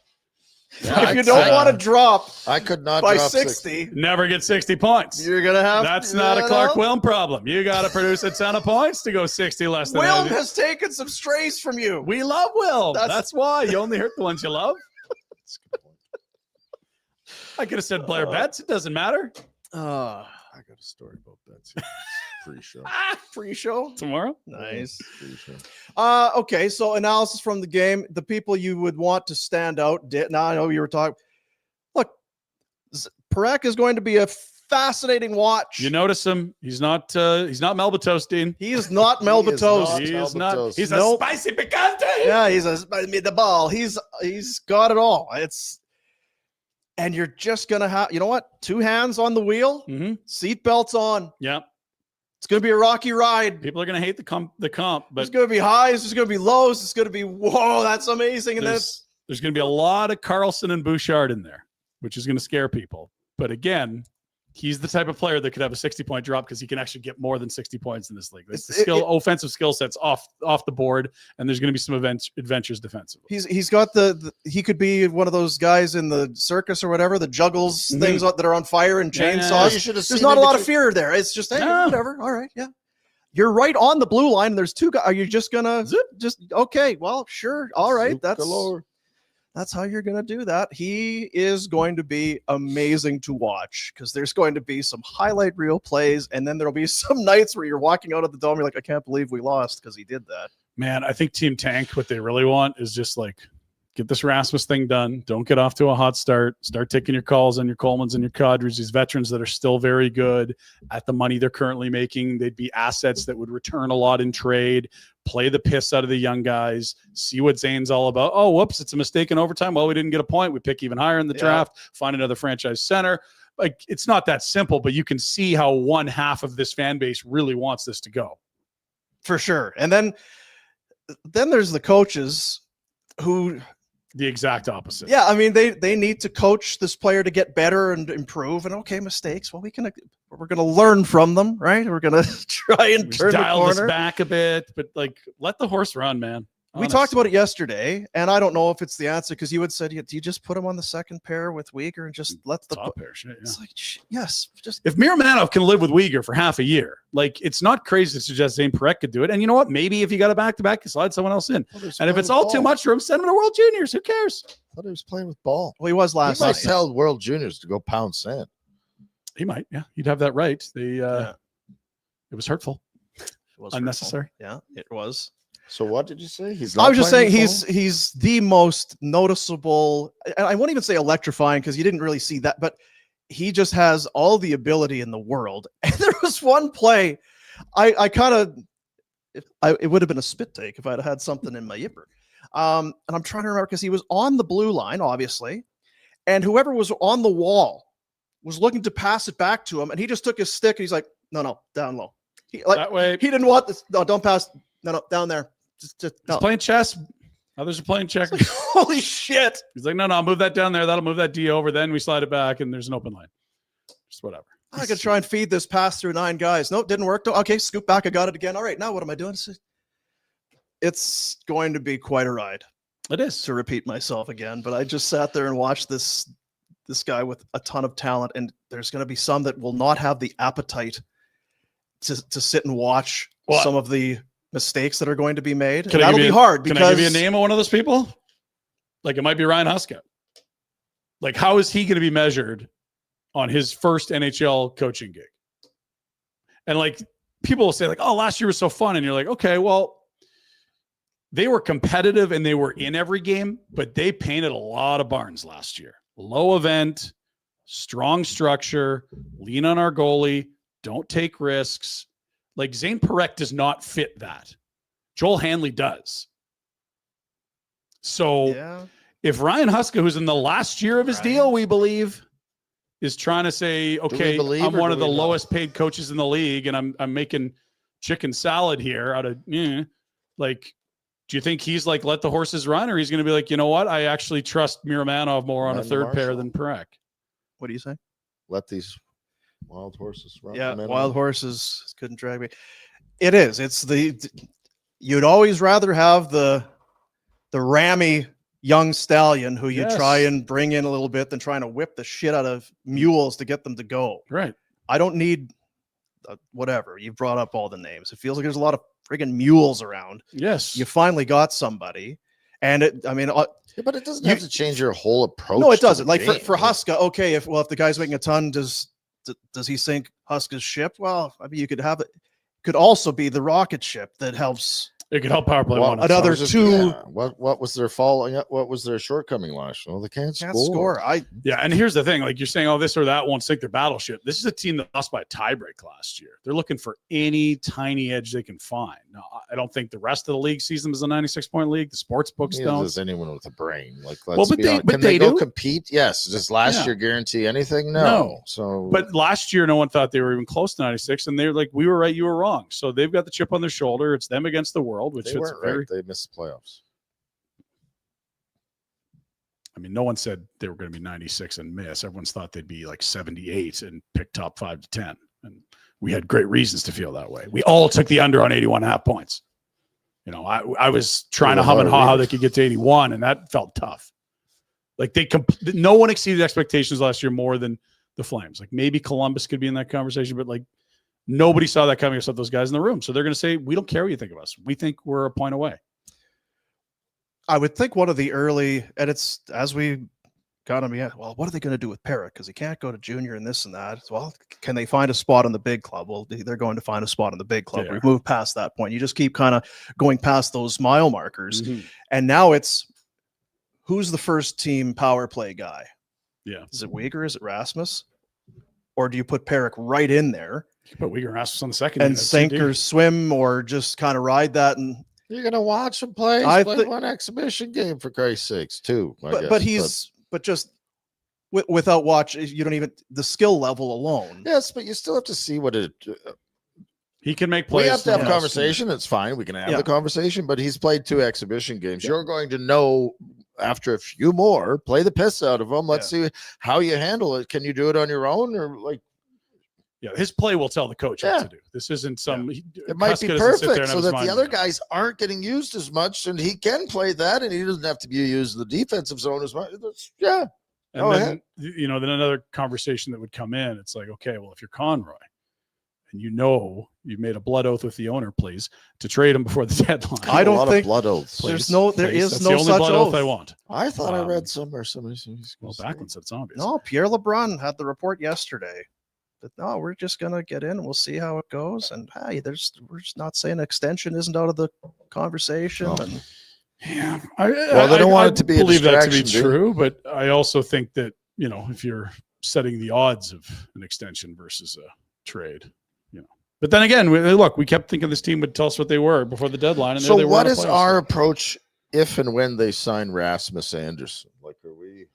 If you don't want to drop I could not by drop 60, Never get 60 points. you're gonna have. That's not a Clark Will. Wilm problem. You got to produce a ton of points to go 60 less than Wilm that. has taken some strays from you. We love Wilm. That's- That's why you only hurt the ones you love. I could have said Blair Betts. It doesn't matter. I got a story about that. Pre-show. Pre-show. Tomorrow. Nice. Pre-show. Okay, so analysis from the game. The people you would want to stand out did. Now I know you were talking. Look, Parekh is going to be a fascinating watch. You notice him. He's not Melbatos, Dean. He is not He Melba is Toast. not. He is Melba not. Toast. He's Nope. a spicy picante. Yeah, he's the ball. He's got it all. And you're just gonna have. You know what? 2 hands on the wheel. Mm-hmm. Seat belts on. Yeah. It's gonna be a rocky ride. People are going to hate the comp, There's but gonna be highs. There's gonna be lows. It's gonna be whoa. That's amazing. And then it's there's going to be a lot of Carlson and Bouchard in there, which is going to scare people. But again, he's the type of player that could have a 60-point drop because he can actually get more than 60 points in this league. It's the offensive skill sets off the board, and there's going to be some adventures defensively. he's got he could be one of those guys in the circus or whatever that juggles Mhm. things that are on fire and Yeah. chainsaws. You should have There's seen not a him lot of between- fear there. It's just hey, No. whatever. All right, yeah. You're right on the blue line. And there's 2 guys. Are you just gonna just okay? Well, sure. All right. Zoop galore. That's how you're going to do that. He is going to be amazing to watch because there's going to be some highlight reel plays, and then there'll be some nights where you're walking out of the dome, you're like, I can't believe we lost because he did that. Man, I think Team Tank, what they really want is just like Get this Rasmus thing done. Don't get off to a hot start. Start taking your calls on your Colemans and your Kadris, these veterans that are still very good at the money they're currently making. They'd be assets that would return a lot in trade. Play the piss out of the young guys. See what Zayne's all about. Oh, whoops, it's a mistake in overtime. Well, we didn't get a point. We pick even higher in the draft. Find another franchise center. Like, it's not that simple, but you can see how one half of this fan base really wants this to go. For sure. And then there's the coaches who... The exact opposite. Yeah, I mean, they need to coach this player to get better and improve. And okay, mistakes. Well, we're gonna learn from them, right? We're gonna try and turn the dial this corner. back a bit, but like, let the horse run, man. We talked about it yesterday, and I don't know if it's the answer because you had said, do you just put him on the second pair with Uyghur and just let the top pair? Shit, yeah. It's like, yes, just if Miramanov can live with Uyghur for half a year, like, it's not crazy to suggest Zayne Parekh could do it. And you know what? Maybe if you got a back-to-back, slide someone else in. And if it's all too much for him, send him to World Juniors. Who cares? I thought he was playing with ball. Well, he was last He might night. tell World Juniors to go pound sand. He might. Yeah, you'd have that right. It was hurtful, It was unnecessary. hurtful. Yeah, it was. So what did you say? I was just saying he's the most noticeable, and I won't even say electrifying because you didn't really see that, but he just has all the ability in the world. And there was one play, I kind of, it would have been a spit take if I'd had something in my yipper. And I'm trying to remember because he was on the blue line, obviously, and whoever was on the wall was looking to pass it back to him, and he just took his stick and he's like, no, down low. That way. He didn't want this. No, don't pass. No, down there. Just no. He's playing chess. Others are playing checkers. Like, holy shit. He's like, no, I'll move that down there. That'll move that D over. Then we slide it back, and there's an open line. Just whatever. I could try and feed this pass through 9 guys. No, it didn't work. Okay, scoop back. I got it again. All right, now what am I doing? It's going to be quite a ride. It is. To repeat myself again, but I just sat there and watched this guy with a ton of talent, and there's going to be some that will not have the appetite to sit and watch some of the mistakes that are going to be made. That'll be hard because... Can I give you a name of one of those people? Like, it might be Ryan Huska. Like, how is he going to be measured on his first NHL coaching gig? And like, people will say like, oh, last year was so fun. And you're like, okay, well, they were competitive and they were in every game, but they painted a lot of barns last year. Low event, strong structure, lean on our goalie, don't take risks. Like, Zayne Parekh does not fit that. Joel Hanley does. So if Ryan Huska, who's in the last year of his deal, we believe, is trying to say, okay, I'm one of the lowest paid coaches in the league, and I'm making chicken salad here out of, like, do you think he's like, let the horses run, or he's going to be like, you know what? I actually trust Miramanov more on a third pair than Parekh. What do you say? Let these wild horses run. Yeah, wild horses couldn't drag me. It is. It's you'd always rather have the rammy young stallion who you try and bring in a little bit than trying to whip the shit out of mules to get them to go. Right. I don't need whatever. You've brought up all the names. It feels like there's a lot of friggin' mules around. Yes. You finally got somebody. And but it doesn't have to change your whole approach. No, it doesn't. Like for Huska, okay, if the guy's making a ton, does he sink Huska's ship? Well, I mean, you could have it. Could also be the rocket ship that helps. It could help power play one. Another two. Yeah. What was their falling? What was their shortcoming last year? Well, they can't score. And here's the thing: like, you're saying, oh, this or that won't sink their battleship. This is a team that lost by a tiebreak last year. They're looking for any tiny edge they can find. Now, I don't think the rest of the league sees them as a 96-point league. The sports books don't. Does anyone with a brain? Like, but they go do compete? Yes. Does last year guarantee anything? No. So, but last year, no one thought they were even close to 96, and they were like, we were right, you were wrong. So they've got the chip on their shoulder. It's them against the world, which fits very. They missed the playoffs. I mean, no one said they were going to be 96 and miss. Everyone's thought they'd be like 78 and pick top 5 to 10. And we had great reasons to feel that way. We all took the under on 81.5 points. You know, I was trying to hum and haw how they could get to 81, and that felt tough. Like, no one exceeded expectations last year more than the Flames. Like, maybe Columbus could be in that conversation, but like, nobody saw that coming except those guys in the room. So they're going to say, we don't care what you think of us. We think we're a point away. I would think one of the early, and it's as we got him, well, what are they going to do with Parekh? Because he can't go to junior and this and that. Well, can they find a spot on the big club? Well, they're going to find a spot on the big club. We've moved past that point. You just keep kind of going past those mile markers. Mm-hmm. And now it's who's the first team power play guy? Yeah. Is it Uyghur? Is it Rasmus? Or do you put Parekh right in there You put Uyghur and Rasmus on the second and unit, sink CD. or swim, or just kind of ride that? And You're gonna watch him play. I He's played thi- one exhibition game for Christ's sakes, too. but just without watch, you don't even the skill level alone. Yes, but you still have to see what it. He can make plays. We have to have no a one else conversation. It's fine. We can have Yeah. the conversation, but he's played 2 exhibition games. You're going to know after a few more, play the piss out of him. Let's see how you handle it. Can you do it on your own, or like? Yeah, his play will tell the coach Yeah. what to do. This isn't some. It might be Kuska doesn't sit there perfect and so have his that mind the other made up. guys aren't getting used as much, and he can play that, and he doesn't have to be used in the defensive zone as much. Yeah. And Go then, ahead. then another conversation that would come in. It's like, okay, well, if you're Conroy and you've made a blood oath with the owner, please, to trade him before the deadline. I don't A lot think of blood oaths. there's Please. there Please. is That's no the only such blood oath. oath I want. I thought I read Um, somewhere Well, Backlund said zombies. No, Pierre LeBrun had the report yesterday that no, we're just gonna get in and we'll see how it goes. And hey, we're just not saying extension isn't out of the conversation. No. And Yeah. Well, they don't want it to be a believe that to be distraction, dude. true, but I also think that, if you're setting the odds of an extension versus a trade, But then again, we kept thinking this team would tell us what they were before the deadline. And there So they were what in a is playoff our spot. approach if and when they sign Rasmus Andersson? Like, are we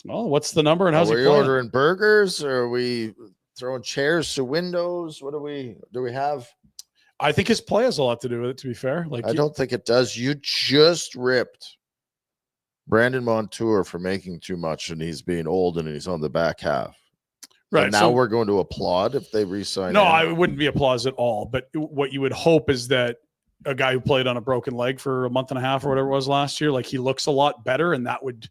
Well, what's the number and how's he playing? ordering burgers? Or are we throwing chairs to windows? What do we have? I think his play has a lot to do with it, to be fair. Like, I don't think it does. You just ripped Brandon Montour for making too much, and he's being old and he's on the back half. right. And now so, we're going to applaud if they re-sign. no, him. I wouldn't be applause at all. But what you would hope is that a guy who played on a broken leg for a month and a half or whatever it was last year, like he looks a lot better, and that would,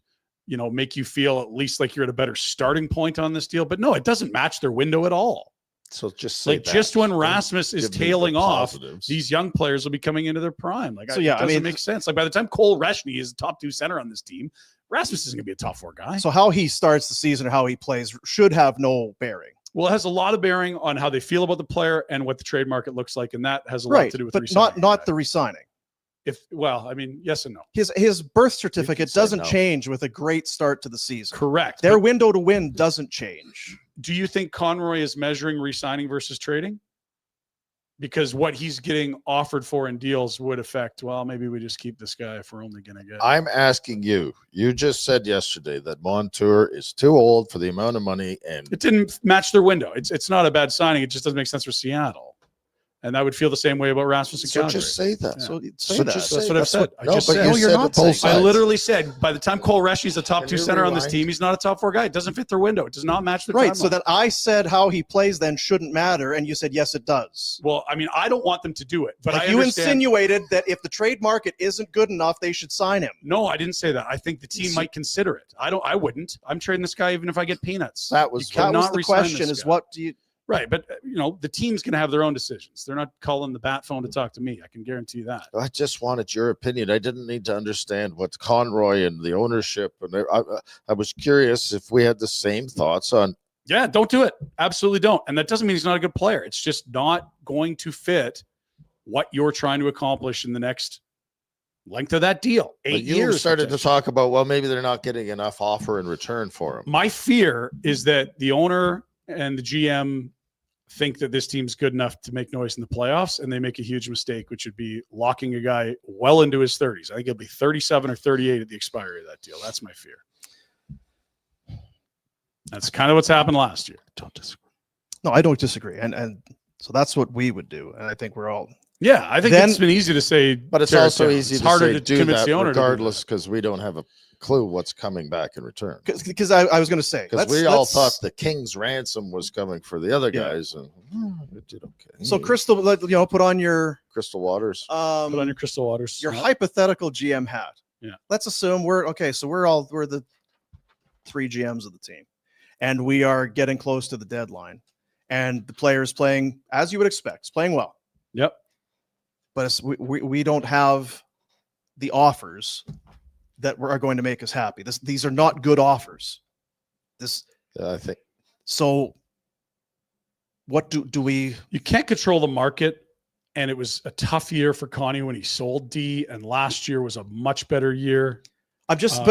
make you feel at least like you're at a better starting point on this deal. But no, it doesn't match their window at all. So just say Like that. just when Don't Rasmus is give me the tailing off, positives. these young players will be coming into their prime. Like, So, it yeah, I doesn't mean- make sense. Like by the time Cole Reshny is the top 2 center on this team, Rasmus isn't going to be a top 4 guy. so how he starts the season or how he plays should have no bearing. Well, it has a lot of bearing on how they feel about the player and what the trade market looks like, and that has a lot to do with but re-signing not a the guy. resigning. Yes and no. His birth certificate say doesn't no. change with a great start to the season. Correct. Their But window to win doesn't change. do you think Conroy is measuring re-signing versus trading? Because what he's getting offered for in deals would affect, well, maybe we just keep this guy if we're only going to get. I'm asking you. You just said yesterday that Montour is too old for the amount of money, and It didn't match their window. It's not a bad signing. It just doesn't make sense for Seattle. And I would feel the same way about Rasmus and so Calgary. just say that. Yeah. So say So that. just That's say what I've that's said. I no, just but said- you No, you're said not both saying- I sides. literally said by the time Cole Reshny's a top Can 2 you center on this rewind? team, he's not a top 4 guy. It doesn't fit their window. It does not match the Right. So timeline. that I said how he plays then shouldn't matter. And you said, yes, it does. Well, I mean, I don't want them to do it, but Like I you understand. insinuated that if the trade market isn't good enough, they should sign him. No, I didn't say that. I think the team might consider it. I wouldn't. I'm trading this guy even if I get peanuts. That was You That was cannot the re-sign question this is guy. what do you Right, but the team's going to have their own decisions. They're not calling the bat phone to talk to me. I can guarantee you that. I just wanted your opinion. I didn't need to understand what Conroy and the ownership, and I was curious if we had the same thoughts on. Yeah, don't do it. Absolutely don't. And that doesn't mean he's not a good player. It's just not going to fit what you're trying to accomplish in the next length of that deal. 8 But you years. started to potentially. talk about, well, maybe they're not getting enough offer in return for him. My fear is that the owner and the GM think that this team's good enough to make noise in the playoffs, and they make a huge mistake, which would be locking a guy well into his 30s. I think he'll be 37 or 38 at the expiry of that deal. That's my fear. That's kind of what's happened last year. Don't disagree. No, I don't disagree. And so that's what we would do. And I think we're all Yeah, I think Then- it's been easy to say, But it's tear it also down. easy It's to harder say to do convince that the owner to do regardless that. because we don't have a clue what's coming back in return. because I was going to say Because let's- we all let's- thought the King's ransom was coming for the other Yeah. guys, and it did okay. So Crystal, put on your Crystal Waters. Put on your crystal waters. your Yeah. hypothetical GM hat. Yeah. Let's assume we're okay. So we're the 3 GMs of the team, and we are getting close to the deadline, and the players playing as you would expect, it's playing well. Yep. But we don't have the offers that are going to make us happy. These are not good offers. I think So what do we? You can't control the market, and it was a tough year for Connie when he sold D, and last year was a much better year. I'm just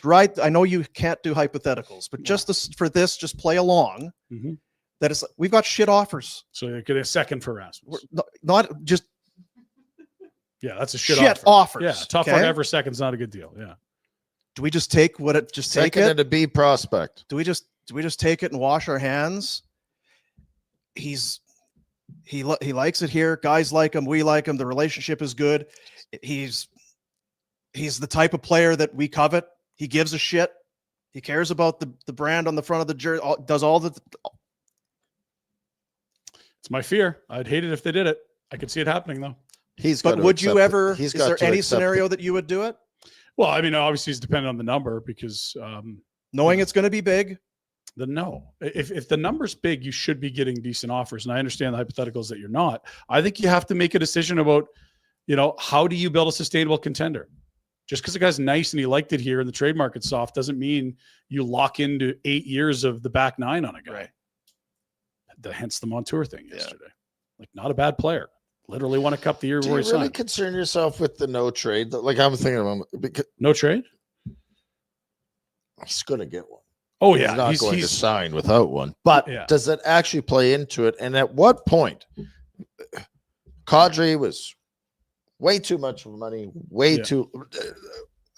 right. I know you can't do hypotheticals, but for this, just play along. Mm-hmm. That is, we've got shit offers. So you get a second for Rasmus. Not just that's a shit offer. offers. Yeah, tough luck ever second's not a good deal. Yeah. Do we just take what it just take second it? and a B prospect. Do we just take it and wash our hands? He likes it here. Guys like him. We like him. The relationship is good. He's the type of player that we covet. He gives a shit. He cares about the brand on the front of the jersey. Does all the. It's my fear. I'd hate it if they did it. I could see it happening though. But would you ever? Is there any scenario that you would do it? Well, I mean, obviously, it's dependent on the number because knowing it's going to be big. Then no. If the number's big, you should be getting decent offers. And I understand the hypotheticals that you're not. I think you have to make a decision about, how do you build a sustainable contender? Just because the guy's nice and he liked it here and the trade market's soft doesn't mean you lock into 8 years of the back nine on a guy. Right. Hence the Montour thing yesterday. Like, not a bad player. Literally won a cup the year Do where you he really signed. concern yourself with the no trade? Like I'm thinking about because No trade? he's going to get one. Oh, yeah. He's not going to sign without one. But does it actually play into it? And at what point? Kadri was way too much money, too.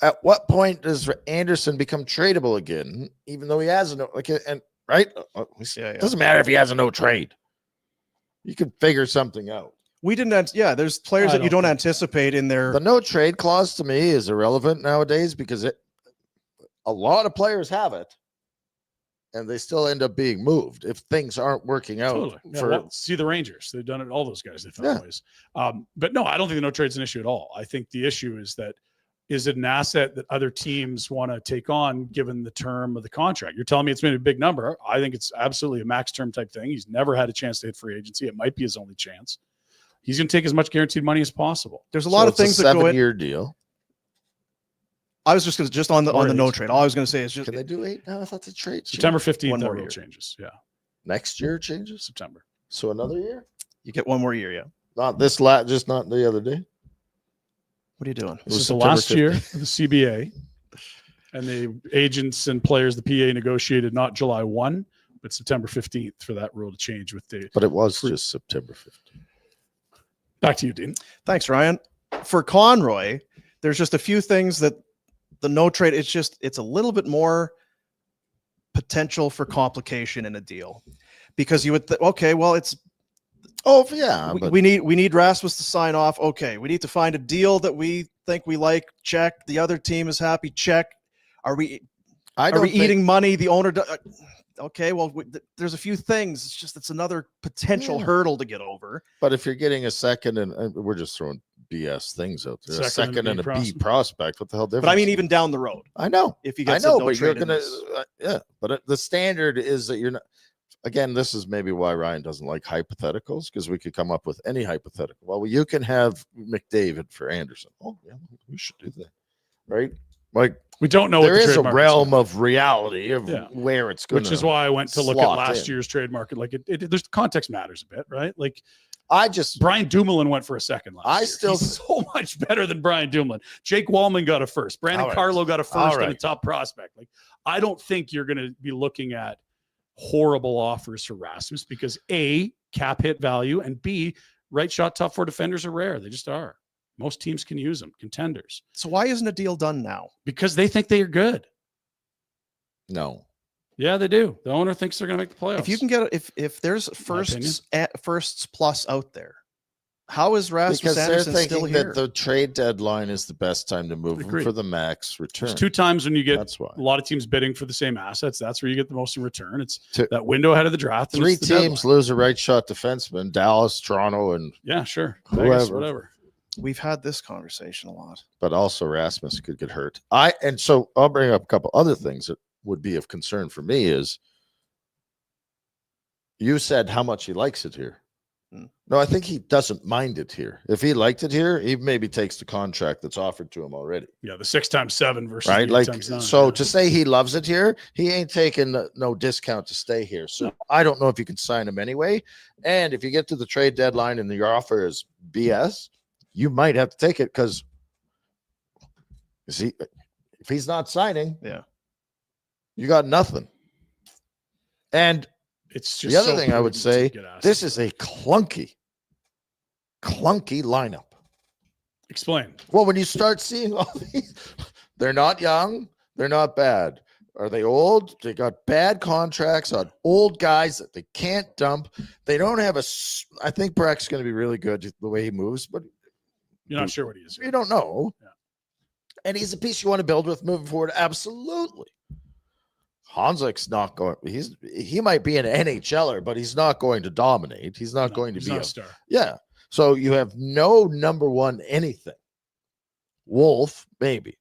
At what point does Andersson become tradable again? Even though he has right? Doesn't matter if he has a no trade. You can figure something out. We didn't. There's players that you don't anticipate in there. The no trade clause to me is irrelevant nowadays because a lot of players have it, and they still end up being moved if things aren't working out. Totally. See the Rangers; they've done it. All those guys they found ways. But no, I don't think the no trade's an issue at all. I think the issue is that is it an asset that other teams want to take on given the term of the contract? You're telling me it's been a big number. I think it's absolutely a max term type thing. He's never had a chance to hit free agency. It might be his only chance. He's going to take as much guaranteed money as possible. There's a lot of things that go in. 7-year deal. I was just on the no trade. All I was going to say is just can they do 8 now? I thought the trade September 15th. That rule changes. Yeah, next year changes September. So another year. You get one more year. Yeah, not this just not the other day. What are you doing? This is the last year of the CBA, and the agents and players, the PA negotiated not July 1, but September 15th for that rule to change with the. But it was just September 15th. Back to you, Dean. Thanks, Ryan. For Conroy, there's just a few things that the no trade. It's a little bit more potential for complication in a deal because you would it's. Oh yeah, we need Rasmus to sign off. Okay, we need to find a deal that we think we like. Check. The other team is happy. Check. Are we eating money? The owner. Okay, well, there's a few things. It's another potential hurdle to get over. But if you're getting a second, and we're just throwing BS things out there, a second and a B prospect, what the hell difference? But I mean, even down the road. I know. If you get but you're gonna, But the standard is that you're not. Again, this is maybe why Ryan doesn't like hypotheticals because we could come up with any hypothetical. Well, you can have McDavid for Andersson. Oh, yeah, we should do that, right? Like we don't know. There is a realm of reality of where it's going. Which is why I went to look at last year's trade market. Like there's context matters a bit, right? Like Brian Dumoulin went for a second last year. He's so much better than Brian Dumoulin. Jake Wallman got a first. Brandon Carlo got a first and a top prospect. Like I don't think you're going to be looking at horrible offers for Rasmus because A, cap hit value, and B, right shot top 4 defenders are rare. They just are. Most teams can use them, contenders. So why isn't a deal done now? Because they think they are good. No. Yeah, they do. The owner thinks they're going to make the playoffs. If you can get if there's firsts plus out there, how is Rasmus Andersson still here? That the trade deadline is the best time to move him for the max return. There's 2 times when you get a lot of teams bidding for the same assets. That's where you get the most in return. It's that window ahead of the draft. 3 teams lose a right shot defenseman: Dallas, Toronto, and Vegas, whatever. We've had this conversation a lot, but also Rasmus could get hurt. So I'll bring up a couple other things that would be of concern for me. Is you said how much he likes it here. No, I think he doesn't mind it here. If he liked it here, he maybe takes the contract that's offered to him already. Yeah, the 6x7 versus right. 8x9. So to say he loves it here, he ain't taking no discount to stay here. So I don't know if you can sign him anyway. And if you get to the trade deadline and your offer is BS, you might have to take it because See, if he's not signing, Yeah. you got nothing. And It's just the other so thing I would prudent to say, get assets. this is a clunky lineup. Explain. Well, when you start seeing all these, they're not young, they're not bad. Are they old? They got bad contracts on old guys that they can't dump. They don't have I think Parekh's going to be really good the way he moves, but You're not sure what he is. you don't know. Yeah. And he's a piece you want to build with moving forward. Absolutely. Hansik's not going. He might be an NHLer, but he's not going to dominate. He's not going to he's be not a star. Yeah. So you have no number one anything. Wolf, maybe.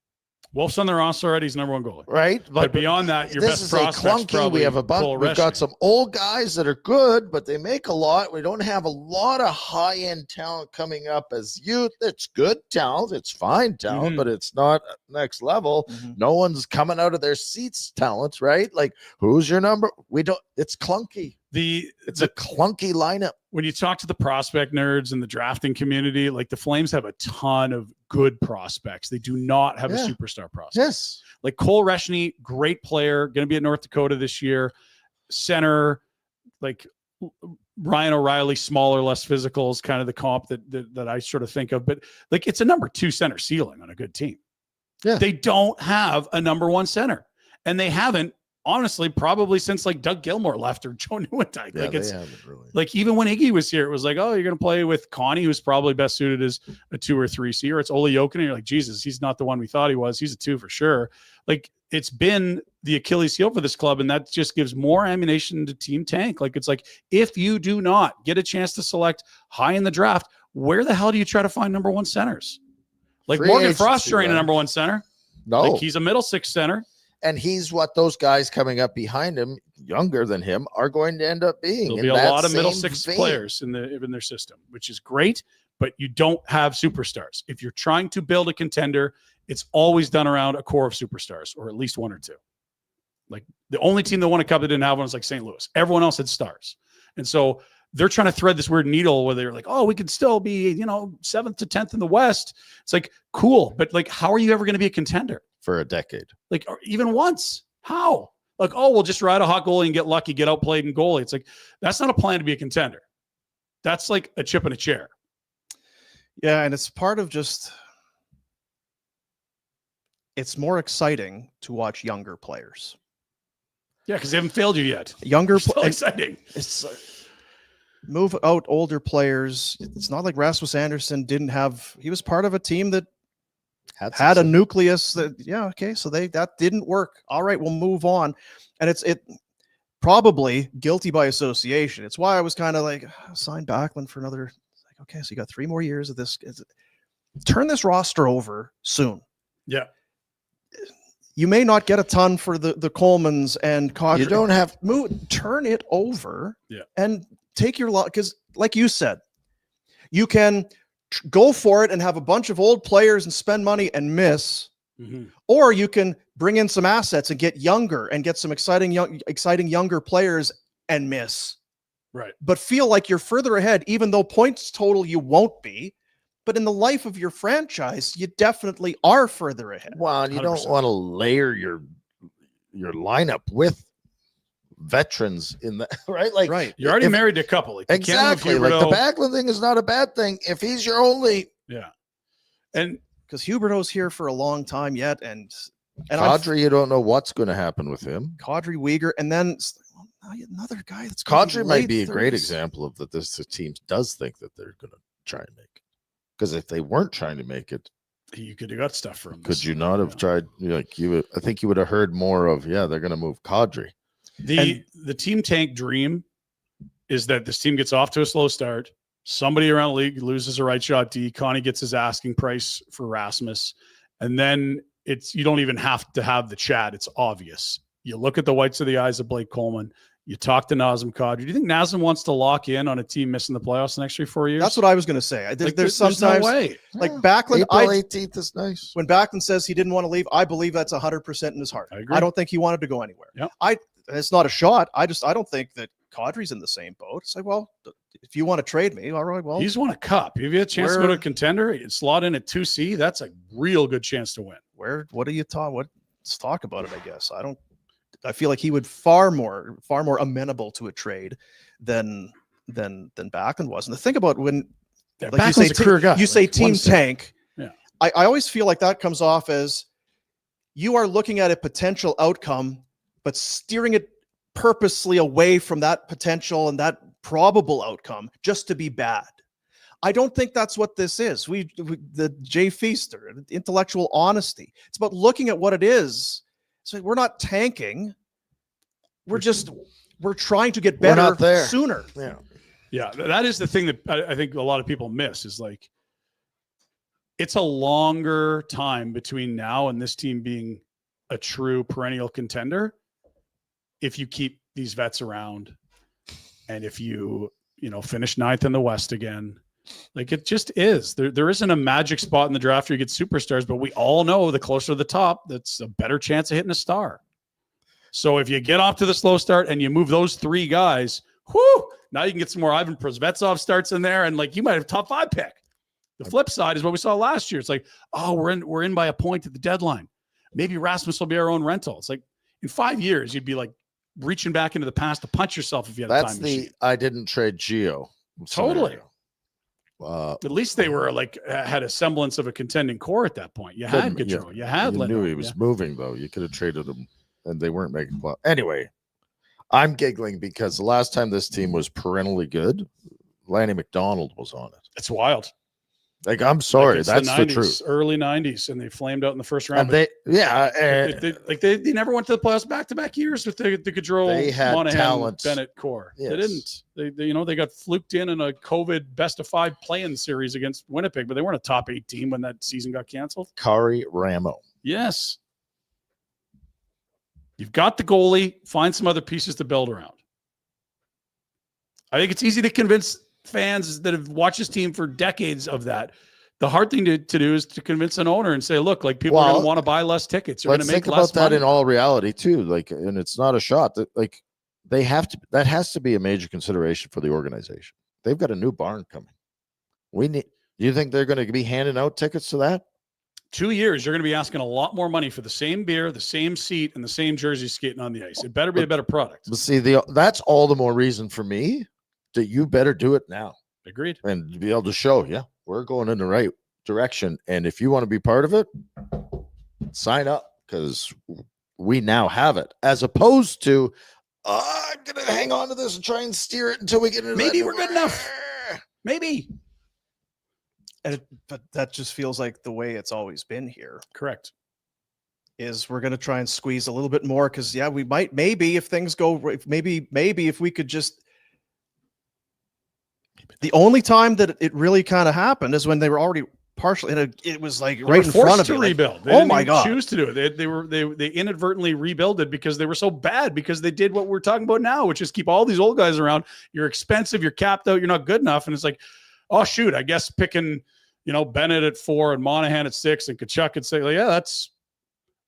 Wolf's on the roster already. He's number one goalie. Right. But beyond that, your this best is prospect's a clunky. probably We have a bunch. Cole We've got Reschny. some old guys that are good, but they make a lot. We don't have a lot of high-end talent coming up as youth. It's good talent. It's fine talent, but it's not next level. No one's coming out of their seats talent, right? Like, who's your number? We don't. It's clunky. It's a clunky lineup. When you talk to the prospect nerds and the drafting community, like the Flames have a ton of good prospects. They do not have a superstar prospect. Yes. Like Cole Reschny, great player, going to be at North Dakota this year. Center, like Ryan O'Reilly, smaller, less physical is kind of the comp that I sort of think of. But like it's a number 2 center ceiling on a good team. Yeah. They don't have a number 1 center. And they haven't, honestly, probably since like Doug Gilmour left or Joe Nieuwendyk. Yeah, like it's really. like even when Iggy was here, it was like, oh, you're going to play with Connie, who's probably best suited as a 2 or 3 C, or it's Ole Jokinen. And you're like, Jesus, he's not the one we thought he was. He's a 2 for sure. Like it's been the Achilles heel for this club, and that just gives more ammunition to Team Tank. Like it's like if you do not get a chance to select high in the draft, where the hell do you try to find number 1 centers? Like Free Morgan agency, Froster ain't a right? number 1 center. No. Like he's a middle 6 center. And he's what those guys coming up behind him, younger than him, are going to end up being. There'll be a lot of middle 6 players in their system, which is great, but you don't have superstars. If you're trying to build a contender, it's always done around a core of superstars, or at least 1 or 2. Like the only team that won a cup that didn't have one was like St. Louis. Everyone else had stars. And so they're trying to thread this weird needle where they're like, oh, we could still be, 7th to 10th in the West. It's like, cool. But like, how are you ever going to be a contender? For a decade. Like, or even once. How? Like, oh, we'll just ride a hot goalie and get lucky, get outplayed in goalie. It's like, that's not a plan to be a contender. That's like a chip in a chair. Yeah, and it's part of just, it's more exciting to watch younger players. Yeah, because they haven't failed you yet. Younger Still exciting. It's move out older players. It's not like Rasmus Andersson he was part of a team that had a nucleus that, so that didn't work. All right, we'll move on. And it probably guilty by association. It's why I was kind of like, sign Backlund for another, like, okay, so you got 3 more years of this. Turn this roster over soon. Yeah. You may not get a ton for the Colemans and Kadri. You don't have turn it over Yeah. and take your lot. Because like you said, you can go for it and have a bunch of old players and spend money and miss, or you can bring in some assets and get younger and get some exciting younger players and miss. Right. But feel like you're further ahead, even though points total you won't be. But in the life of your franchise, you definitely are further ahead. Well, you 100%. don't want to layer your lineup with veterans in that, right? Like, right. You're already married to a couple. Like exactly. Like the Backlund thing is not a bad thing if he's your only. Yeah. And because Huberdeau's here for a long time yet, and Kadri, you don't know what's going to happen with him. Kadri, Weegar, and then another guy that's Kadri might be a great example of that. This team does think that they're going to try and make it, because if they weren't trying to make it, you could have got stuff for him. Could you not have tried? I think you would have heard more of. Yeah, they're going to move Kadri. The Team Tank dream is that this team gets off to a slow start. Somebody around the league loses a right shot D. Connie gets his asking price for Rasmus. And then you don't even have to have the chat. It's obvious. You look at the whites of the eyes of Blake Coleman. You talk to Nazem Kadri. Do you think Nazem wants to lock in on a team missing the playoffs the next 3 or 4 years? That's what I was going to say. There's sometimes no way. Like Backlund. April 18th is nice. When Backlund says he didn't want to leave, I believe that's 100% in his heart. I agree. I don't think he wanted to go anywhere. Yep. It's not a shot. I don't think that Kadri's in the same boat. It's like, well, if you want to trade me, all right. Well, he's won a cup. If you had a chance to go to a contender and slot in at 2C, that's a real good chance to win. what are you talking? Let's talk about it. I guess I feel like he would far more amenable to a trade than Backlund was. And the thing about when, like you say, Backlund's a career guy. you say team tank. Yeah. I always feel like that comes off as you are looking at a potential outcome, but steering it purposely away from that potential and that probable outcome just to be bad. I don't think that's what this is. The Jay Feaster, intellectual honesty. It's about looking at what it is. So we're not tanking. We're trying to get better sooner. Yeah. Yeah. That is the thing that I think a lot of people miss is like, it's a longer time between now and this team being a true perennial contender. If you keep these vets around and if you finish 9th in the West again, like it just is. There isn't a magic spot in the draft where you get superstars, but we all know the closer to the top, that's a better chance of hitting a star. So if you get off to the slow start and you move those 3 guys, now you can get some more Ivan Prosvetsov starts in there, and like you might have a top 5 pick. The flip side is what we saw last year. It's like, oh, we're in by a point at the deadline. Maybe Rasmus will be our own rental. It's like in 5 years, you'd be like reaching back into the past to punch yourself if you had a time machine. I didn't trade Gio. Totally. At least they were like had a semblance of a contending core at that point. You had Gaudreau. You had You knew he was moving, though. You could have traded him, and they weren't making plans. Anyway, I'm giggling because the last time this team was perennially good, Lanny McDonald was on it. It's wild. Like, I'm sorry, like that's the truth. Early 90s, and they flamed out in the first round. And they never went to the playoffs back-to-back years with the Gaudreau, Monahan, talent. Bennett core. Yes. They didn't. They got fluked in a COVID best-of-5 play-in series against Winnipeg, but they weren't a top 8 team when that season got canceled. Kari Ramo. Yes. You've got the goalie. Find some other pieces to build around. I think it's easy to convince fans that have watched this team for decades of that. The hard thing to do is to convince an owner and say, look, like people are going to want to buy less tickets. They're going to make less money. Let's think about that in all reality too. Like, and it's not a shot that like that has to be a major consideration for the organization. They've got a new barn coming. Do you think they're going to be handing out tickets to that? 2 years, you're going to be asking a lot more money for the same beer, the same seat, and the same jersey skating on the ice. It better be a better product. But see, that's all the more reason for me that you better do it now. Agreed. And be able to show, we're going in the right direction. And if you want to be part of it, sign up because we now have it. As opposed to, I'm going to hang on to this and try and steer it until we get into Maybe we're good enough. Maybe. But that just feels like the way it's always been here. Correct. Is we're going to try and squeeze a little bit more because, we might, maybe if things go, maybe if we could just. The only time that it really kind of happened is when they were already partially. It was like right in front of to you. Rebuild. They didn't even choose to do it. They inadvertently rebuilded because they were so bad because they did what we're talking about now, which is keep all these old guys around. You're expensive. You're capped out. You're not good enough. And it's like, oh shoot, I guess picking Bennett at 4 and Monahan at 6 and Kachuk at 6. Like,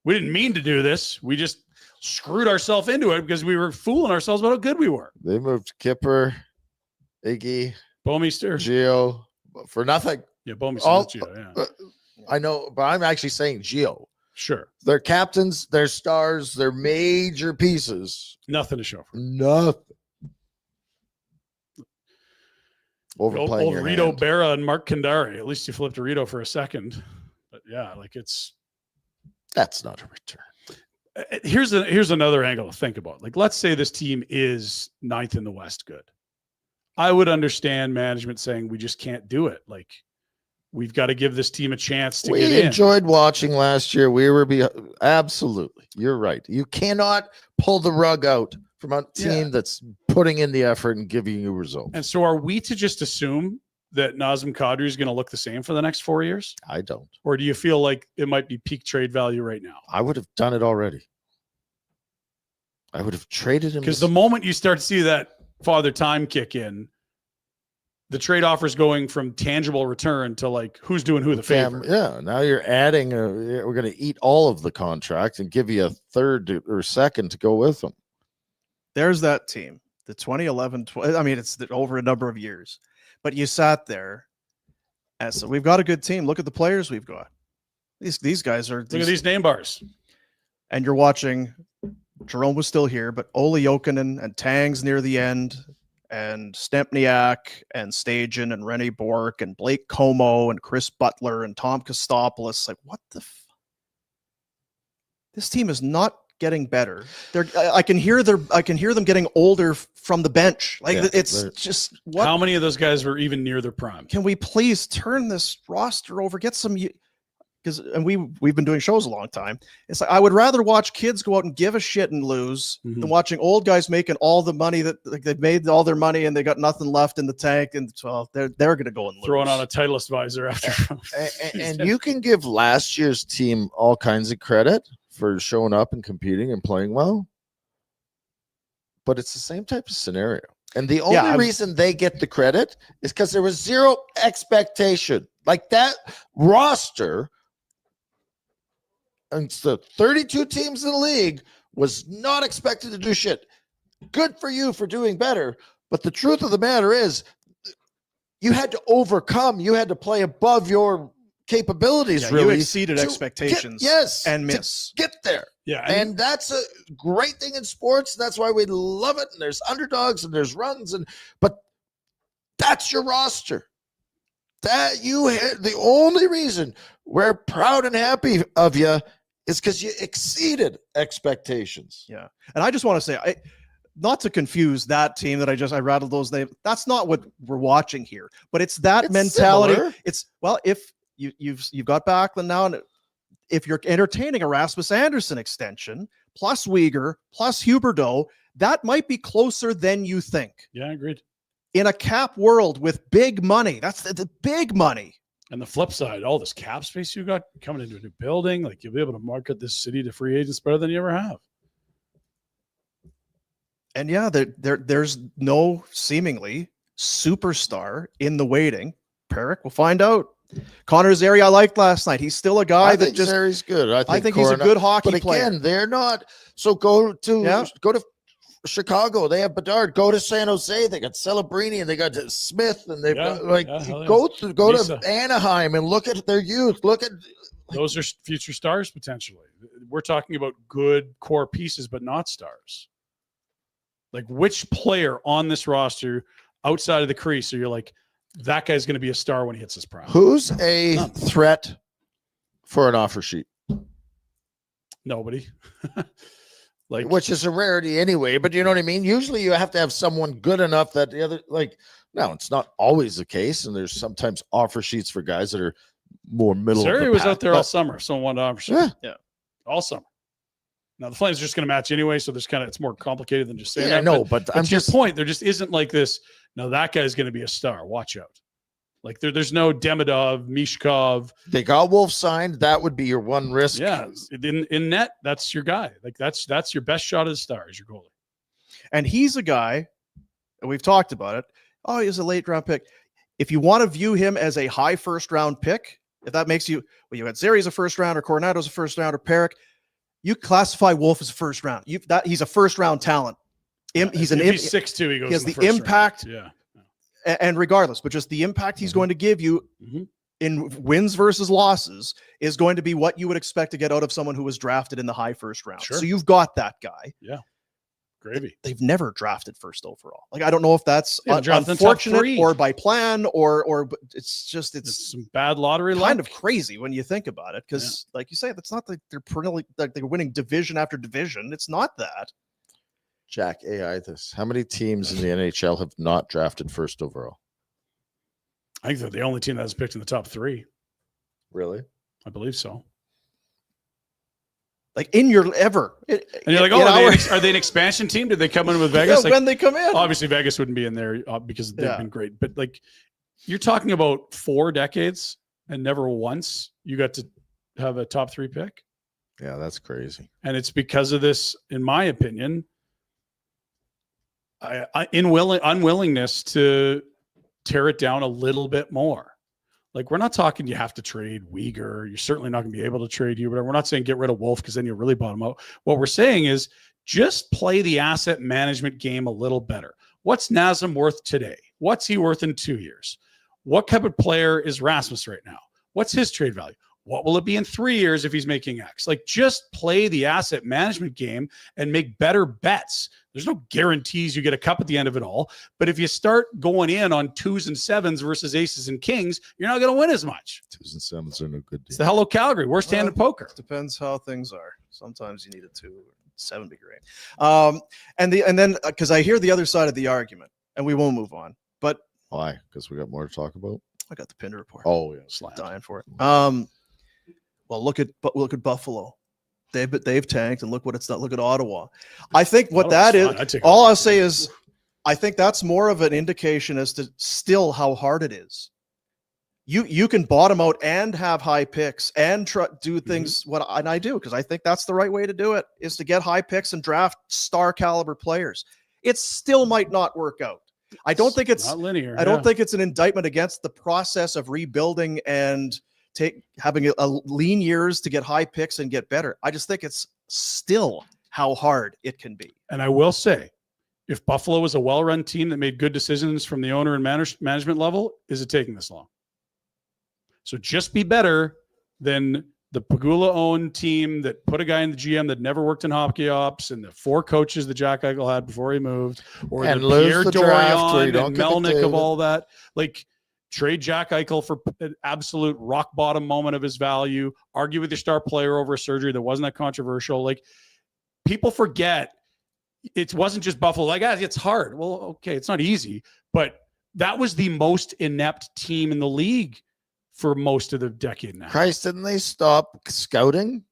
we didn't mean to do this. We just screwed ourselves into it because we were fooling ourselves about how good we were. They moved Kipper, Iggy, Bomeister, Gio for nothing. Yeah, Bomeister, Gio. Yeah, I know, but I'm actually saying Gio. Sure, they're captains, they're stars, they're major pieces. Nothing to show for. Nothing. Overplaying old your Rito hand. Berra and Mark Kandari. At least you flipped to Rito for a second, but that's not a return. Here's another angle to think about. Like, let's say this team is 9th in the West. Good. I would understand management saying we just can't do it. Like, we've got to give this team a chance to get in. We enjoyed watching last year. We were absolutely. You're right. You cannot pull the rug out from a team that's putting in the effort and giving you results. And so, are we to just assume that Nazem Kadri is going to look the same for the next 4 years? I don't. Or do you feel like it might be peak trade value right now? I would have done it already. I would have traded him because the moment you start to see that Father Time kick in, the trade offers going from tangible return to like who's doing who the favor. Yeah, now you're adding. We're going to eat all of the contract and give you a third or second to go with them. There's that team, the 2011. I mean, it's over a number of years, but you sat there and said, "We've got a good team. Look at the players we've got." These guys are. Look at these name bars. And you're watching. Jerome was still here, but Ole Jokinen and Tangs near the end, and Stempniak and Stajan and Rene Bork and Blake Como and Chris Butler and Tom Kostopoulos. Like, what the? This team is not getting better. I can hear them getting older from the bench. Like, it's just what? How many of those guys were even near their prime? Can we please turn this roster over? Get some. And we've been doing shows a long time. It's like, I would rather watch kids go out and give a shit and lose than watching old guys making all the money that they've made all their money and they got nothing left in the tank, and well, they're going to go and lose. Throwing on a Titleist visor after. and you can give last year's team all kinds of credit for showing up and competing and playing well, but it's the same type of scenario. And the only reason they get the credit is because there was zero expectation. Like, that roster, and the 32 teams in the league, was not expected to do shit. Good for you for doing better. But the truth of the matter is, you had to overcome. You had to play above your capabilities. Yeah, really, you exceeded expectations. And miss. Get there. Yeah, and that's a great thing in sports. And that's why we love it. And there's underdogs and there's runs. But that's your roster. That the only reason we're proud and happy of you is because you exceeded expectations. Yeah. And I just want to say, not to confuse that team that I rattled those names. That's not what we're watching here, but it's that mentality. Similar. It's, well, if you've got Backlund now, and if you're entertaining a Rasmus Andersson extension plus Uyghur plus Huberdeau, that might be closer than you think. Yeah, agreed. In a cap world with big money, that's the big money. And the flip side, all this cap space you got coming into a new building, like, you'll be able to market this city to free agents better than you ever have. And yeah, there's no seemingly superstar in the waiting. Parekh, we'll find out. Connor Zary, I liked last night. He's still a guy that just. Zary's good. I think he's a good hockey player. But again, they're not. So go to Chicago. They have Bedard. Go to San Jose. They got Celebrini and they got Smith and they've got go to Anaheim and look at their youth. Look at those are future stars potentially. We're talking about good core pieces, but not stars. Like, which player on this roster outside of the crease, so you're like, that guy's going to be a star when he hits his prime? Who's a threat for an offer sheet? Nobody. Which is a rarity anyway, but you know what I mean? Usually you have to have someone good enough that the other, no, it's not always the case. And there's sometimes offer sheets for guys that are more middle. Zary was out there all summer. Someone wanted to offer sheet. Yeah. All summer. Now the Flames are just going to match anyway. So there's it's more complicated than just saying that. I know, but I'm just point. There just isn't like this. No, that guy's going to be a star. Watch out. Like, there's no Demidov, Mishkov. They got Wolf signed. That would be your one risk. Yeah, in net, that's your guy. Like, that's your best shot at a star, is your goalie. And he's a guy, and we've talked about it. Oh, he's a late round pick. If you want to view him as a high first round pick, if that makes you, well, you got Zary's a first rounder, Coronato's a first rounder, Parekh, you classify Wolf as a first round. He's a first round talent. He's 6'2", he goes. He has in the impact. Round. Yeah. And regardless, but just the impact he's going to give you in wins versus losses is going to be what you would expect to get out of someone who was drafted in the high first round. Sure. So you've got that guy. Yeah. Gravy. They've never drafted first overall. Like, I don't know if that's unfortunate or by plan or it's some bad lottery luck. Kind of crazy when you think about it. Because like you say, that's not like they're winning division after division. It's not that. Jack, AI this. How many teams in the NHL have not drafted first overall? I think they're the only team that has picked in the top 3. Really? I believe so. Like, in your ever. And you're like, are they an expansion team? Did they come in with Vegas? When they come in. Obviously, Vegas wouldn't be in there because they've been great. But, like, you're talking about 4 decades and never once you got to have a top 3 pick. Yeah, that's crazy. And it's because of this, in my opinion, unwillingness to tear it down a little bit more. Like, we're not talking you have to trade Uyghur. You're certainly not going to be able to trade Huberdeau. We're not saying get rid of Wolf because then you'll really bottom out. What we're saying is just play the asset management game a little better. What's Nazem worth today? What's he worth in 2 years? What type of player is Rasmus right now? What's his trade value? What will it be in 3 years if he's making X? Like, just play the asset management game and make better bets. There's no guarantees you get a cup at the end of it all. But if you start going in on 2s and 7s versus aces and kings, you're not going to win as much. 2s and 7s are no good deal. It's the hello Calgary, worst hand in poker. Depends how things are. Sometimes you need a 2 or 7 be great. And then because I hear the other side of the argument, and we won't move on. But why? Because we got more to talk about. I got the Pinder Report. Oh yeah, dying for it. Well, look at Buffalo. They've tanked, and look what it's done. Look at Ottawa. I think what that is. All I'll say is, I think that's more of an indication as to still how hard it is. You can bottom out and have high picks and do things and I do, because I think that's the right way to do it, is to get high picks and draft star caliber players. It still might not work out. I don't think it's not linear. I don't think it's an indictment against the process of rebuilding and having a lean years to get high picks and get better. I just think it's still how hard it can be. And I will say, if Buffalo was a well-run team that made good decisions from the owner and management level, is it taking this long? So just be better than the Pagula-owned team that put a guy in the GM that never worked in hockey ops, and the 4 coaches that Jack Eichel had before he moved, or and the Pierre Dorion and Melnick of all that. Like, trade Jack Eichel for an absolute rock bottom moment of his value, argue with your star player over a surgery that wasn't that controversial. Like, people forget it wasn't just Buffalo. Like, it's hard. Well, okay, it's not easy, but that was the most inept team in the league for most of the decade now. Christ, didn't they stop scouting?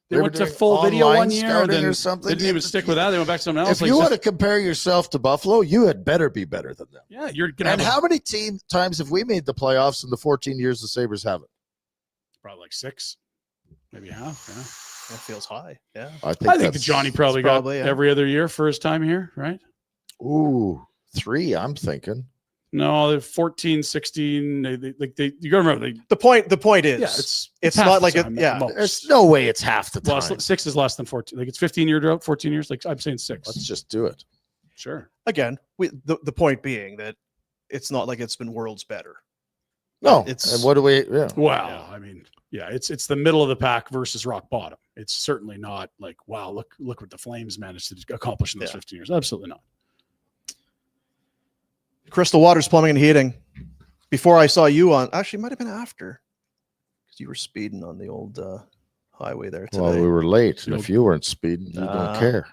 They went to full video one year and then or something. Didn't even stick with that. They went back to something else. If you want to compare yourself to Buffalo, you had better be better than them. Yeah, you're gonna. And how many times have we made the playoffs in the 14 years the Sabres haven't? Probably like 6, maybe half. Yeah. That feels high. Yeah, I think that Johnny probably got every other year for his time here, right? Ooh, 3. I'm thinking. No, they're 14, 16. You got to remember. The point is, yeah, it's not like there's no way it's half the time. 6 is less than 14. Like, it's 15-year drought, 14 years. Like, I'm saying 6. Let's just do it. Sure. Again, the point being that it's not like it's been worlds better. No, it's and what do we? Yeah. Well, yeah. I mean, yeah, it's the middle of the pack versus rock bottom. It's certainly not like, wow, look what the Flames managed to accomplish in those 15 years. Absolutely not. Crystal Waters Plumbing and Heating. Before I saw you on, actually, it might have been after, because you were speeding on the old highway there today. Well, we were late. And if you weren't speeding, you don't care.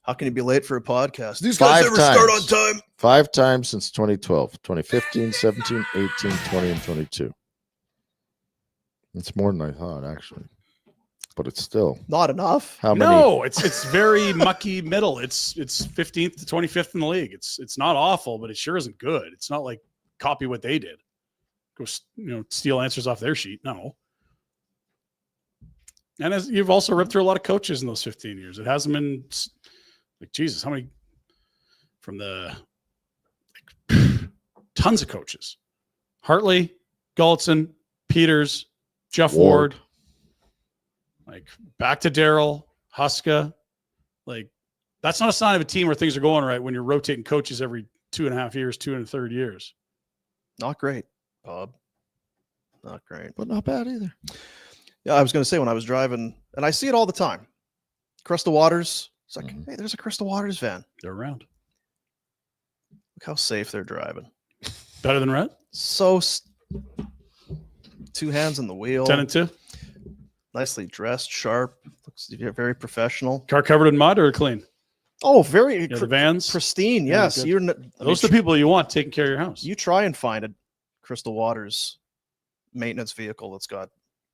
How can you be late for a podcast? These guys never start on time. 5 times since 2012, 2015, 17, 18, 20, and 22. It's more than I thought, actually. But it's still not enough. How many? No, it's very mucky middle. It's 15th to 25th in the league. It's not awful, but it sure isn't good. It's not like copy what they did. Go steal answers off their sheet. No. And as you've also ripped through a lot of coaches in those 15 years. It hasn't been like, Jesus, how many from the tons of coaches. Hartley, Gulletson, Peters, Jeff Ward. Like, back to Daryl, Huska. Like, that's not a sign of a team where things are going right when you're rotating coaches every 2.5 years, 2 1/3 years. Not great, Bob. Not great. But not bad either. Yeah, I was going to say, when I was driving, and I see it all the time. Crystal Waters. It's like, hey, there's a Crystal Waters van. They're around. Look how safe they're driving. Better than Rhett? So, 2 hands on the wheel. 10 and 2. Nicely dressed, sharp. Looks very professional. Car covered in mud or clean? Oh, very the vans pristine. Yes, those are the people you want taking care of your house. You try and find a Crystal Waters maintenance vehicle that's got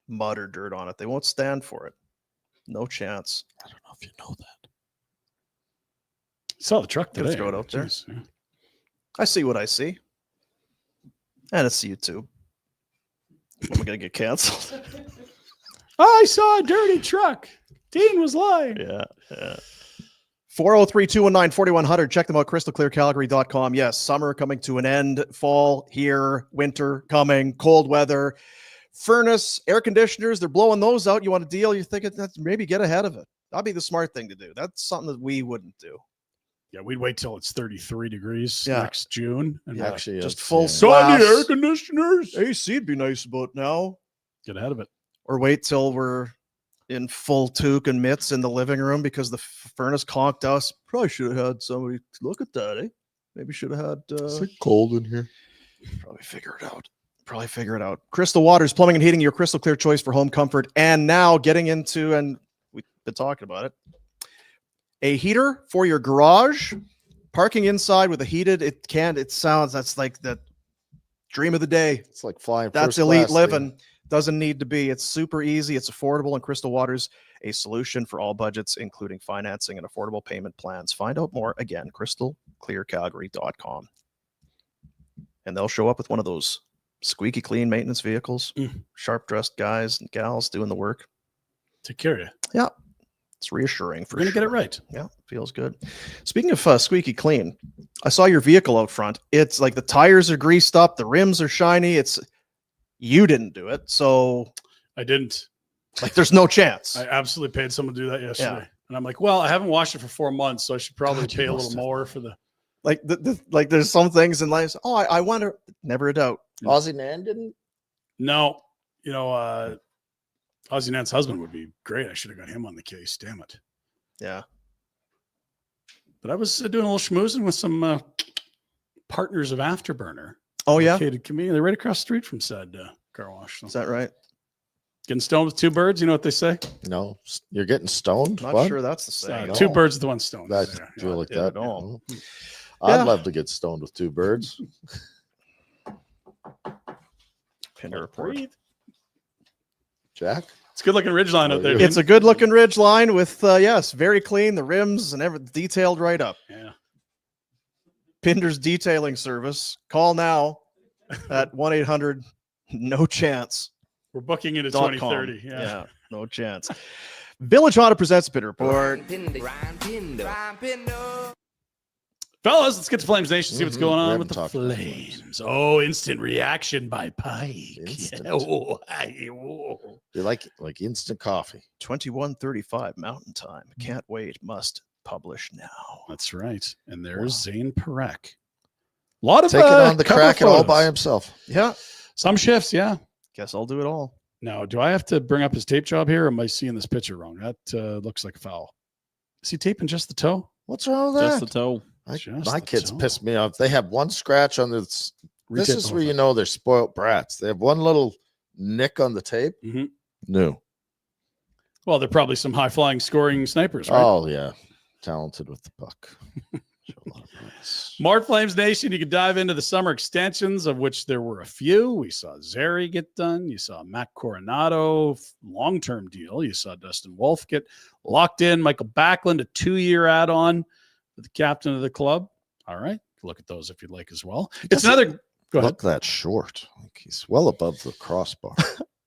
mud or dirt on it. They won't stand for it. No chance. I don't know if you know that. Saw the truck today. Throw it out there. Jeez, yeah. I see what I see, and it's YouTube. Am I gonna get canceled? I saw a dirty truck. Dean was lying. Yeah. 403-219-4100. Check them out, crystalclearcalgary.com. Yes, summer coming to an end. Fall here. Winter coming. Cold weather. Furnace, air conditioners, they're blowing those out. You want a deal? You think that's maybe get ahead of it. That'd be the smart thing to do. That's something that we wouldn't do. Yeah, we'd wait till it's 33 degrees next June. And actually, just full sun the air conditioners. AC would be nice about now. Get ahead of it. or wait till we're in full toque and mitts in the living room because the furnace conked us. Probably should have had somebody look at that, eh? Maybe should have had. Is it cold in here? Probably figure it out. Crystal Waters, plumbing and heating, your crystal clear choice for home comfort. And now getting into, and we've been talking about it, a heater for your garage. Parking inside with a heated, that's like the dream of the day. It's like flying. That's first elite class, living. dude. Doesn't need to be. It's super easy. It's affordable, and Crystal Waters, a solution for all budgets, including financing and affordable payment plans. Find out more again, crystalclearcalgary.com. And they'll show up with one of those squeaky clean maintenance vehicles, sharp dressed guys and gals doing the work. Take care of you. Yeah. It's reassuring for We're going to sure. get it right. Yeah, feels good. Speaking of squeaky clean, I saw your vehicle out front. It's like the tires are greased up, the rims are shiny. You didn't do it, so I didn't. Like, there's no chance. I absolutely paid someone to do that yesterday, Yeah. and I'm like, well, I haven't washed it for 4 months, so I should probably God, you pay a must little have. more for the. Like there's some things in life. Oh, I wonder. Never a doubt. Aussie Nan didn't. No, Ozzy Nant's husband would be great. I should have got him on the case. Damn it. Yeah. But I was doing a little schmoozing with some partners of Afterburner. Oh yeah. Located conveniently right across the street from said car wash. So Is that right? getting stoned with two birds. You know what they say? No, you're getting stoned. Not What? sure that's the same. No. Two birds with one stone. That There, feel yeah. like yeah, that. no. I'd Yeah. love to get stoned with two birds. Pinder Report. Jack. It's a good looking ridgeline out there. It's a good looking ridge line with yes, very clean. The rims and everything detailed right up. yeah. Pinder's detailing service. Call now at 1-800 no chance. We're booking into .com. 2030. Yeah. No chance. Village Honda presents Pinder Report. Fellas, let's get to Flames Nation, see what's going We on haven't with the talked about Flames. Oh, instant reaction by Pike. Instant. Yeah. Oh, whoa. You like instant coffee. 21:35 Mountain Time. Can't wait. Must publish now. That's right. And there's Zayne Parekh. A lot of Take it on the cover crack it all photos. by himself. Yeah. Some shifts, yeah. Guess I'll do it all. Now, do I have to bring up his tape job here? Or am I seeing this picture wrong? That looks like a foul. Is he taping just the toe? What's wrong with Just that? the toe. Just My the kids toe. piss me off. They have one scratch on this. This Retape is the where whole you know they're spoiled brats. They have one little nick on the tape. Mhm. No. Well, they're probably some high flying scoring snipers, right? Oh yeah, talented with the puck. Show a lot of promise. More Flames Nation. You could dive into the summer extensions, of which there were a few. We saw Zary get done. You saw Matt Coronado, long-term deal. You saw Dustin Wolf get locked in. Michael Backlund, a 2-year add-on with the captain of the club. All right. Look at those if you'd like as well. It's doesn't another. Go ahead. Look that short. Like he's well above the crossbar.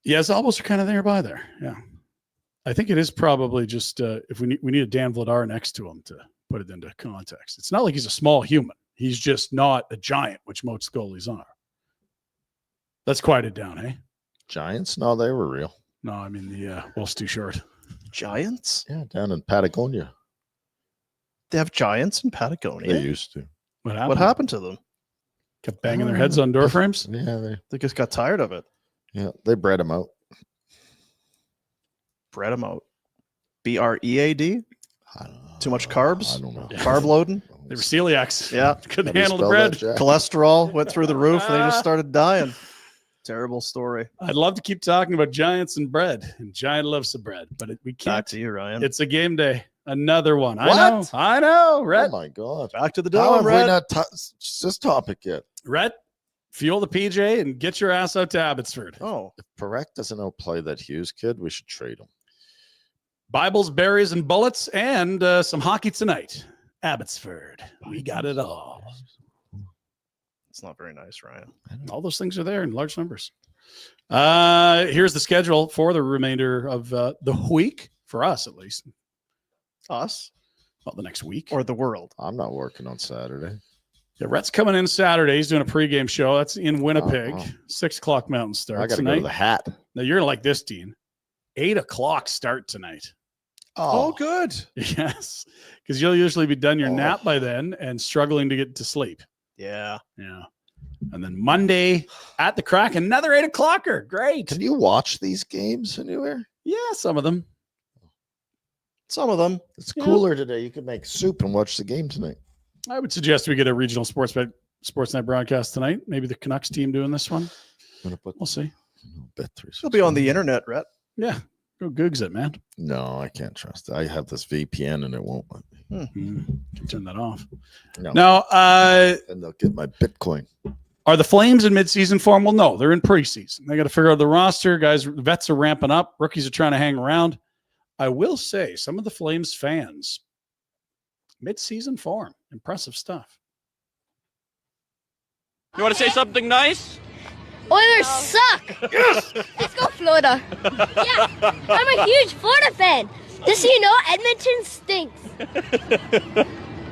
Yeah, his elbows are kind of nearby there. Yeah. I think it is probably just if we need a Dan Vladar next to him to put it into context. It's not like he's a small human. He's just not a giant, which most goalies are. Let's quiet it down, eh? Giants? No, they were real. No, I mean the Wolf's too short. Giants? Yeah, down in Patagonia. They have giants in Patagonia. They used to. What happened to them? Kept banging their heads on door frames. Yeah, They just got tired of it. they bred them out. Bred them out. BREAD? I don't know. Too much carbs? I don't know. Carb loading? They were celiacs. Yeah. Couldn't How do you handle the spell bread. that, Jack? Cholesterol went through the roof and they just started dying. Terrible story. I'd love to keep talking about giants and bread, and Giant loves the bread, but we Back can't. to you, Ryan. It's a game day. Another one. What? I know. Oh Rhett. my God. Back to the How dome, have we Red. not touched this topic yet? Rhett, fuel the PJ and get your ass out to Abbotsford. Oh, If Parekh doesn't outplay that Hughes kid, we should trade him. Bibles, berries, and bullets, and some hockey tonight. Abbotsford. We got it all. it's not very nice, Ryan. All those things are there in large numbers. Here's the schedule for the remainder of the week, for us at least. Us Well, the next week. or the world? I'm not working on Saturday. Yeah, Rhett's coming in Saturday. He's doing a pregame show. That's in Winnipeg. Oh. 6 o'clock Mountain start I got to go tonight. to the hat. Now you're like this, Dean. 8 o'clock start tonight. Oh, good. Yes, because you'll usually be done your Oh. nap by then and struggling to get to sleep. Yeah. Yeah. And then Monday at the Crack, another 8 o'clocker. Great. Can you watch these games anywhere? Yeah, some of them. Some of them. It's cooler today. You could make soup and watch the game tonight. I would suggest we get a regional sports night broadcast tonight. Maybe the Canucks team doing this one. We'll see. Bet 3. It'll be on the internet, Rhett. Yeah. Go Googs it, man. No, I can't trust it. I have this VPN and it won't let me. Can turn that off. No. Now, And they'll get my Bitcoin. are the Flames in midseason form? Well, no, they're in preseason. They got to figure out the roster. Guys, vets are ramping up. Rookies are trying to hang around. I will say some of the Flames fans, midseason form, impressive stuff. You want to say something nice? Oilers suck. Yes. Let's go Florida. Yeah, I'm a huge Florida fan. Just so you know, Edmonton stinks.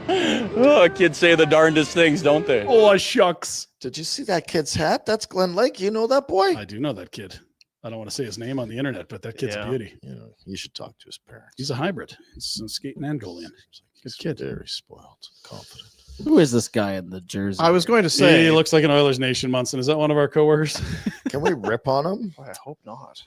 Oh, kids say the darndest things, don't they? Oh, shucks. Did you see that kid's hat? That's Glenn Lake. You know that boy? I do know that kid. I don't want to say his name on the internet, but that kid's a beauty. You know, you should talk to his parents. He's a hybrid. He's skating and goalie. Good kid. Very spoiled, confident. Who is this guy in the jersey? I was going to say He looks like an Oilers Nation Munson. Is that one of our coworkers? Can we rip on him? I hope not.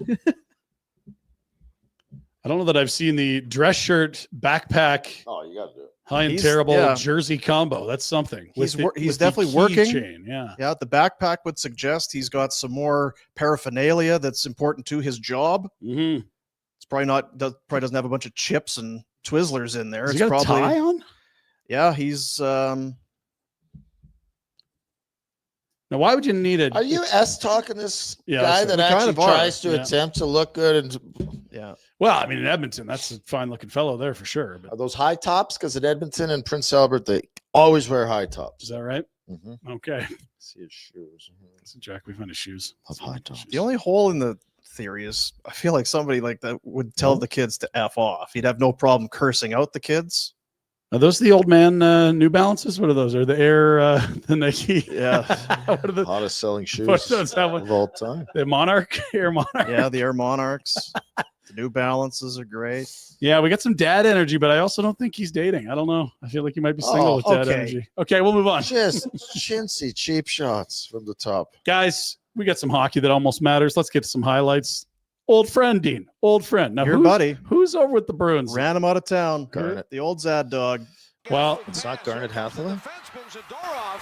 I don't know that I've seen the dress shirt, backpack, Oh, you got to do it. high and He's- terrible yeah. jersey combo. That's something. He's With he's with the definitely working. keychain, yeah. Yeah, the backpack would suggest he's got some more paraphernalia that's important to his job. Mm-hmm. It's probably probably doesn't have a bunch of chips and Twizzlers in there. Has It's he got probably a tie on? yeah. He's Now, why would you need a? Are you talking this Yeah, guy that's- that we kind actually of are. tries to Yeah. attempt to look good? And yeah. Well, I mean, in Edmonton, that's a fine-looking fellow there for sure. But are those high tops? Because at Edmonton and Prince Albert, they always wear high is tops. that right? Mm-hmm. Okay. See his shoes. So Jack, we found his shoes. Love high tops. The only hole in the theory is I feel like somebody like that would tell the kids to F off. He'd have no problem cursing out the kids. Are those the old man New Balances? What are those? Are the Air, the Nike? Yeah. What are the Hottest selling shoes What does that one- of all time. the Monarch? Air Monarch? Yeah, the Air Monarchs. The New Balances are great. Yeah, we got some dad energy, but I also don't think he's dating. I don't know. I feel like he might be single Oh, with dad okay. energy. Okay, we'll move on. Just chintzy, cheap shots from the top. Guys, we got some hockey that almost matters. Let's get to some highlights. Old friend, Dean. Old friend. Now, Your buddy who's over with the Bruins? ran him out of town. Garnet. The old Zad dog. Well, It's not Garnet Hathaway. Defenseman Zadorov.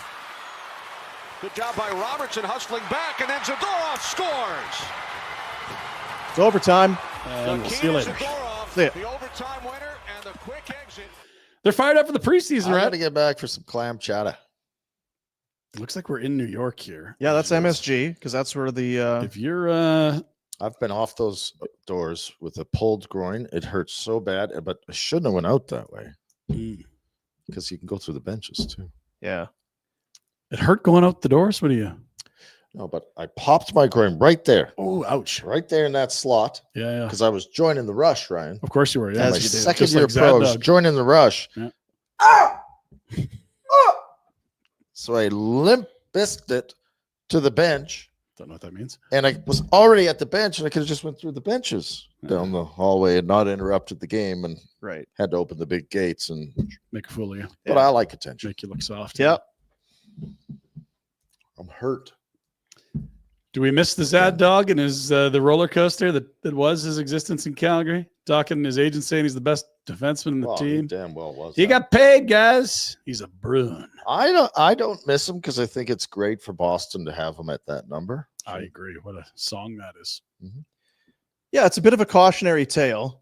Good job by Robertson hustling back, and then Zadorov scores. It's overtime. and we'll see you later. Zadorov, See ya. the overtime winner and the quick exit. They're fired up for the preseason, I got right? to get back for some clam chowder. Looks like we're in New York here. Yeah, that's MSG because that's where the If you're I've been off those doors with a pulled groin. It hurts so bad, but I shouldn't have went out that way because you can go through the benches too. yeah. it hurt going out the doors. What are you? No, but I popped my groin right there, Oh, ouch. right there in that slot Yeah, yeah. because I was joining the rush, Ryan. Of course you were. Yeah, My As you do. second Just year like pro, I Zad was Dog. joining the rush. Yeah. Ah! Ah! So I limp biscued it to the bench, Don't know what that means. and I was already at the bench, and I could have just went through the benches down the hallway and not interrupted the game, and Right. had to open the big gates. And Make a fool of you. but I like attention. Make you look soft. Yep. I'm hurt. Do we miss the Zad dog and his the roller coaster that was his existence in Calgary? Talking his agent saying he's the best defenseman in the Well, he team. damn well was. He that. got paid, guys. He's a Bruin. I don't miss him because I think it's great for Boston to have him at that number. I agree. What a song that is. Yeah, it's a bit of a cautionary tale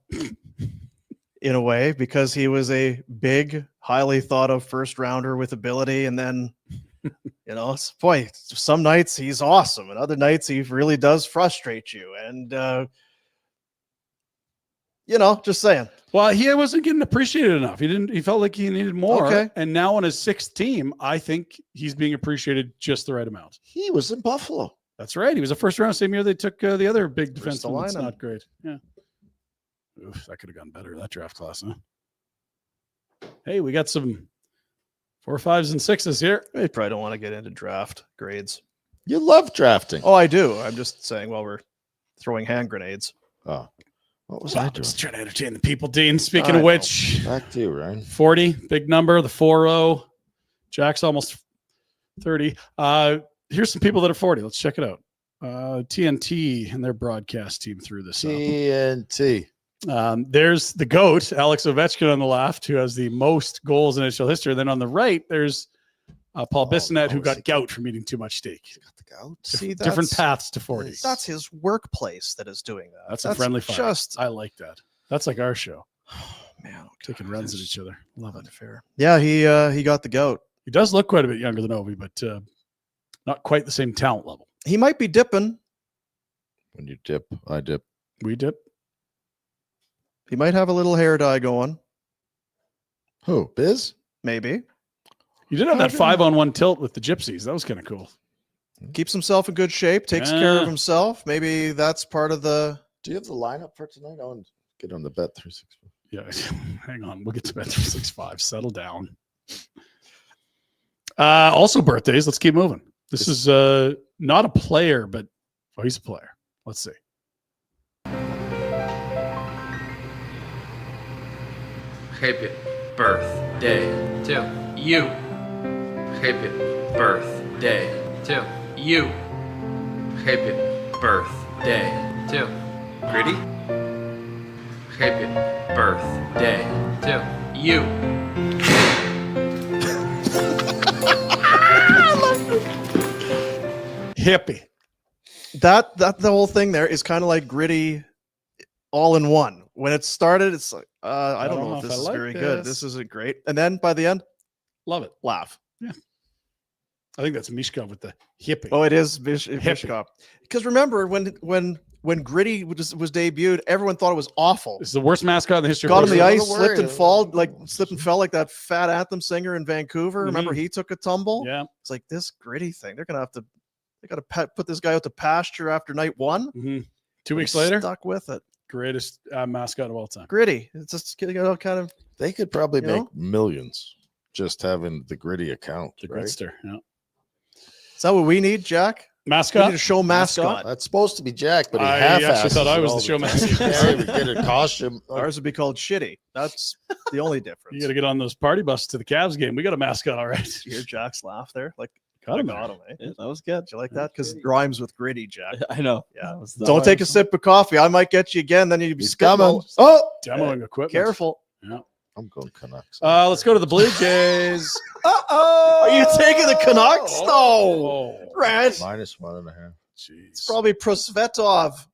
in a way because he was a big, highly thought of first rounder with ability. And then, boy, some nights he's awesome and other nights he really does frustrate you. And, just saying. Well, he wasn't getting appreciated enough. He felt like he needed more. Okay. And now on his sixth team, I think he's being appreciated just the right amount. He was in Buffalo. That's right. He was a first round same year they took the other big defenseman. That's Ristolainen. not great. Yeah. Oof, that could have gone better, that draft class, huh? Hey, we got some 4, 5s, and 6s here. I probably don't want to get into draft grades. You love drafting. Oh, I do. I'm just saying while we're throwing hand grenades. Oh, what was Well, I I'm doing? just trying to entertain the people, Dean. Speaking I of know. which, Back to you, Ryan. 40, big number, the 4-0. Jack's almost 30. Here's some people that are 40. Let's check it out. TNT and their broadcast team threw this up. TNT. There's the GOAT, Alex Ovechkin on the left, who has the most goals in NHL history. Then on the right, there's Paul Bissonnette, who got gout from eating too much steak. He got the gout. See, Different paths to 40. That's his workplace that is doing that. That's a friendly fire. Just, I like that. That's like our show. man, Taking runs at each other. Love it. Fair. Yeah, he got the goat. He does look quite a bit younger than Ovi, but not quite the same talent level. He might be dipping. When you dip, I dip. We dip. He might have a little hair dye going. Who? Biz? Maybe. You did have that 5-on-1 tilt with the Gypsies. That was kind of cool. Keeps himself in good shape. Takes care of himself. Maybe that's part of the. Do you have the lineup for tonight? I want to get on the Bet 365. Yeah, hang on. We'll get to Bet 365. Settle down. Also birthdays. Let's keep moving. This is not a player, but he's a player. Let's see. Happy birthday to you. Happy birthday to you. Happy birthday to Gritty. Happy birthday to you. Hippie. That the whole thing there is kind of like Gritty all in one. When it started, it's like, I don't know if this is very good. This isn't great. And then by the end, love it. Laugh. Yeah. I think that's Mishka with the hippie. Oh, it is Mishka. Because remember when Gritty was debuted, everyone thought it was awful. It's the worst mascot in the history. Got on the ice, slipped and fell like that fat anthem singer in Vancouver. Remember he took a tumble? Yeah. It's like this Gritty thing. They got to put this guy out to pasture after night one. Mm-hmm. 2 weeks later, stuck with it. Greatest mascot of all time. Gritty. It's just kind of. They could probably make millions just having the Gritty account. The right? Gritster. Yeah. Is that what we need, Jack? Mascot? We need a show mascot. That's supposed to be Jack, but he I half-asses actually thought I was all the show time. mascot. You can't even get a costume. Ours would be called Shitty. That's the only difference. You got to get on those party buses to the Cavs game. We got a mascot, all right. Did you hear Jack's laugh there? Like, got him, eh? Yeah, that was good. Did you like that? Because it rhymes with Gritty, Jack. I know. Yeah. That Don't take a sip of coffee. I might get you again. Then you'd be coming. Oh, Demoing equipment. Careful. Yeah. I'm going Canucks. Let's go to the Blue Jays. Are you taking the Canucks? No. Oh. Right. -1.5. Jeez. It's probably Prosvetov.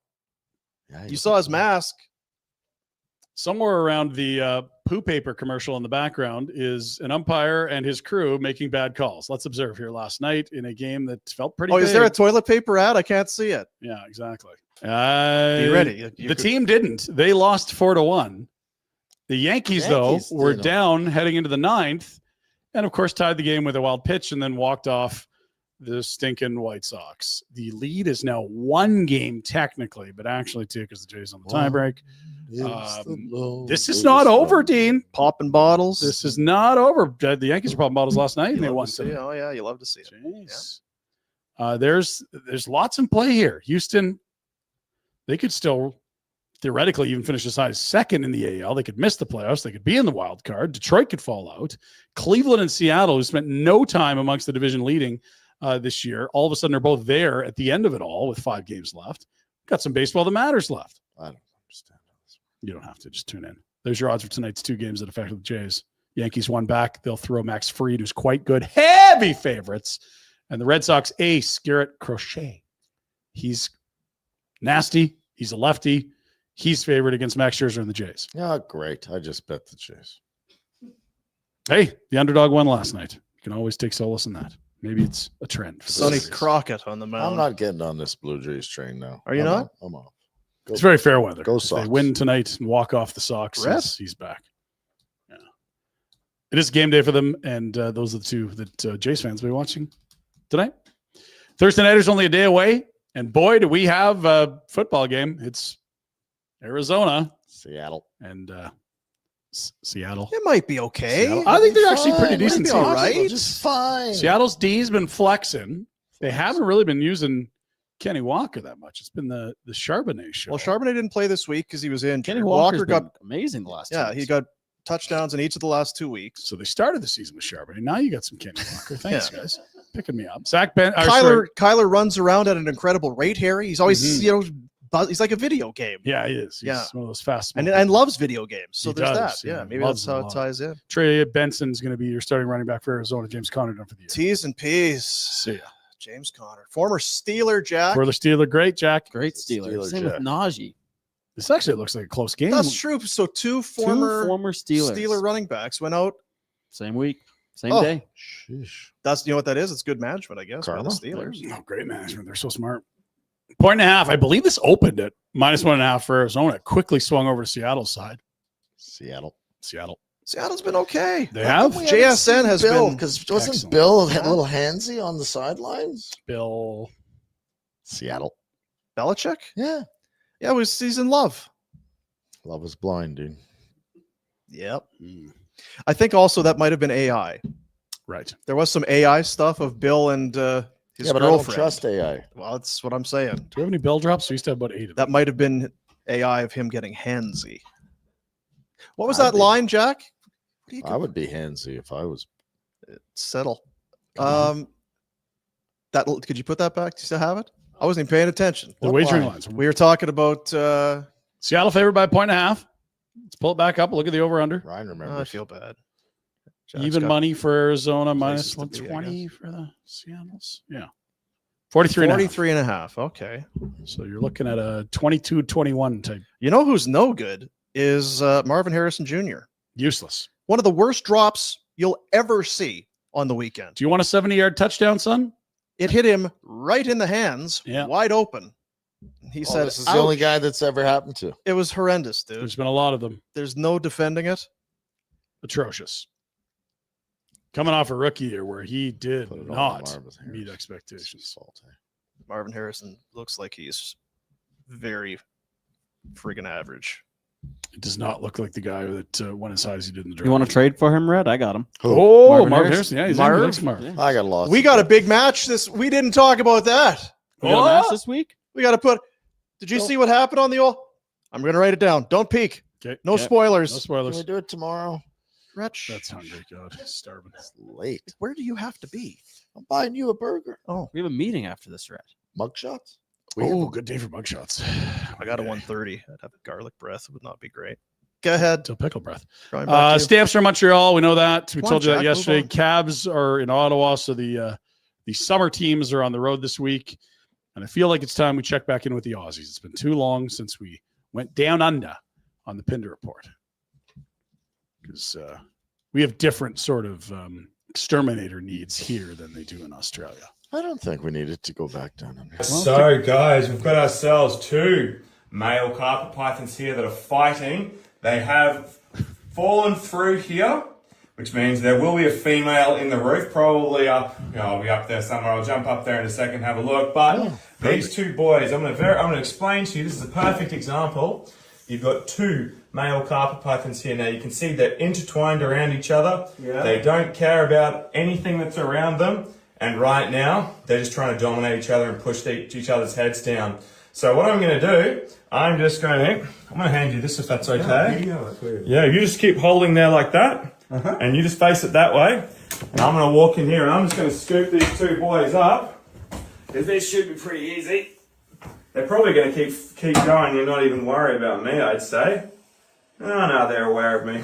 Yeah, You saw his mask. Somewhere around the poo paper commercial in the background is an umpire and his crew making bad calls. Let's observe here last night in a game that felt pretty big. Is there a toilet paper ad? I can't see it. Yeah, exactly. Be ready. The team didn't. They lost 4-1. The Yankees though, were down heading into the 9th, and of course tied the game with a wild pitch and then walked off the stinking White Sox. The lead is now 1 game technically, but actually 2 because the Jays on the tiebreak. This is not over, Dean. Popping bottles. This is not over. The Yankees were popping bottles last night and they won. Oh yeah, you love to see it. Jeez. There's lots in play here. Houston, they could still theoretically even finish as high as 2nd in the AL. They could miss the playoffs. They could be in the wild card. Detroit could fall out. Cleveland and Seattle, who spent no time amongst the division leading this year, all of a sudden are both there at the end of it all with 5 games left. Got some baseball that matters left. I don't understand this. You don't have to. Just tune in. There's your odds for tonight's 2 games that affected the Jays. Yankees won back. They'll throw Max Fried, who's quite good. Heavy favorites. And the Red Sox ace, Garrett Crochet. He's nasty. He's a lefty. He's favored against Max Scherzer and the Jays. Yeah, great. I just bet the Jays. Hey, the underdog won last night. You can always take solace in that. Maybe it's a trend. For Sonny Crockett on the mound. I'm not getting on this Blue Jays train now. Are you not? I'm off. It's very fair weather. Go If Sox. they win tonight and walk off the Sox, Rhett? he's back. Yeah. It is game day for them, and those are the 2 that Jays fans will be watching tonight. Thursday night is only a day away, and boy, do we have a football game. It's Arizona Seattle. and Seattle. It might be okay. Seattle. I think they're actually pretty Fine. decent. It'll team. be all right. Just fine. Seattle's D's been flexing. They haven't really been using Kenny Walker that much. It's been the Charbonnet show. Well, Charbonnet didn't play this week because he was in. Kenny Walker got amazing the last 2 he weeks. got touchdowns in each of the last 2 weeks. So they started the season with Charbonnet. Now you got some Kenny Walker. Thanks, Yeah. guys. picking me up. Zach Ben. Kyler runs around at an incredible rate, Harry. He's always, he's like a video game. Yeah, he is. He's one of those fast and loves video games. So there's does, that. Yeah, maybe that's how it ties in. Trey Benson's going to be your starting running back for Arizona. James Conner done for the year. T's and P's. See ya. James Conner, former Steeler, Jack. For the Steeler, great Jack. Great Steeler. Same with Najee. This actually looks like a close game. That's true. So two former Steeler running backs went out same week, same day. Sheesh. That's what that is. It's good management, I guess. By the Steelers. Oh, great management. They're so smart. 1.5. I believe this opened at -1.5 for Arizona. It quickly swung over to Seattle's side. Seattle's been okay. They have. JSN has been, because wasn't excellent. Bill a little handsy on the sidelines? Bill. Seattle. Belichick? Yeah. Yeah, he's in love. Love is blind, dude. Yep. I think also that might have been AI. Right. There was some AI stuff of Bill and his but girlfriend. I don't trust AI. Well, that's what I'm saying. Do we have any Bill drops? We used to have about 8 of them. That might have been AI of him getting handsy. What was that line, Jack? I would be handsy if I was. Settle. Could you put that back? Do you still have it? I wasn't even paying attention. The wagering lines. We were talking about Seattle favored by 1.5. Let's pull it back up. Look at the over/under. Ryan remembers. I feel bad. Jack's even money for Arizona, -120 for the Seattles. Yeah. 43.5. Okay. So you're looking at a 22-21 type. You know who's no good is Marvin Harrison Jr. Useless. One of the worst drops you'll ever see on the weekend. Do you want a 70-yard touchdown, son? It hit him right in the hands, wide open. He said, "This is the only guy that's ever happened to." It was horrendous, dude. There's been a lot of them. There's no defending it. Atrocious. Coming off a rookie year where he did not meet expectations. Marvin Harrison looks like he's very friggin' average. It does not look like the guy that went as high as he did in the draft. You want to trade for him, Red? I got him. Oh, Marvin Harrison. Yeah, he's smart. Yeah. I got lost. We got a big match we didn't talk about that. We got a match this week? We got to put. Did you see what happened on the old? I'm going to write it down. Don't peek. Okay. No spoilers. No spoilers. Can we do it tomorrow? Wretch. That's hungry. God, starving. It's late. Where do you have to be? I'm buying you a burger. Oh, we have a meeting after this, Red. Mugshots? Good day for mugshots. I got a 1:30. I'd have a garlic breath. It would not be great. Go ahead. Till pickle breath. Stamps are Montreal. We know that. We told you that Jack, yesterday. Cavs are in Ottawa, so the summer teams are on the road this week. And I feel like it's time we check back in with the Aussies. It's been too long since we went down under on the Pinder Report. Because we have different sort of exterminator needs here than they do in Australia. I don't think we needed to go back down under. So, guys, we've got ourselves 2 male carpet pythons here that are fighting. They have fallen through here, which means there will be a female in the roof, probably up. I'll be up there somewhere. I'll jump up there in a second, have a look. But these 2 boys, I'm going to explain to you. This is a perfect example. You've got 2 male carpet pythons here. Now you can see they're intertwined around each other. Yeah. They don't care about anything that's around them. And right now, they're just trying to dominate each other and push each other's heads down. So what I'm going to do, I'm going to hand you this if that's okay. Yeah, you just keep holding there like that. And you just face it that way. And I'm going to walk in here and I'm just going to scoop these 2 boys up. Because this should be pretty easy. They're probably going to keep going and not even worry about me, I'd say. Oh, no, they're aware of me.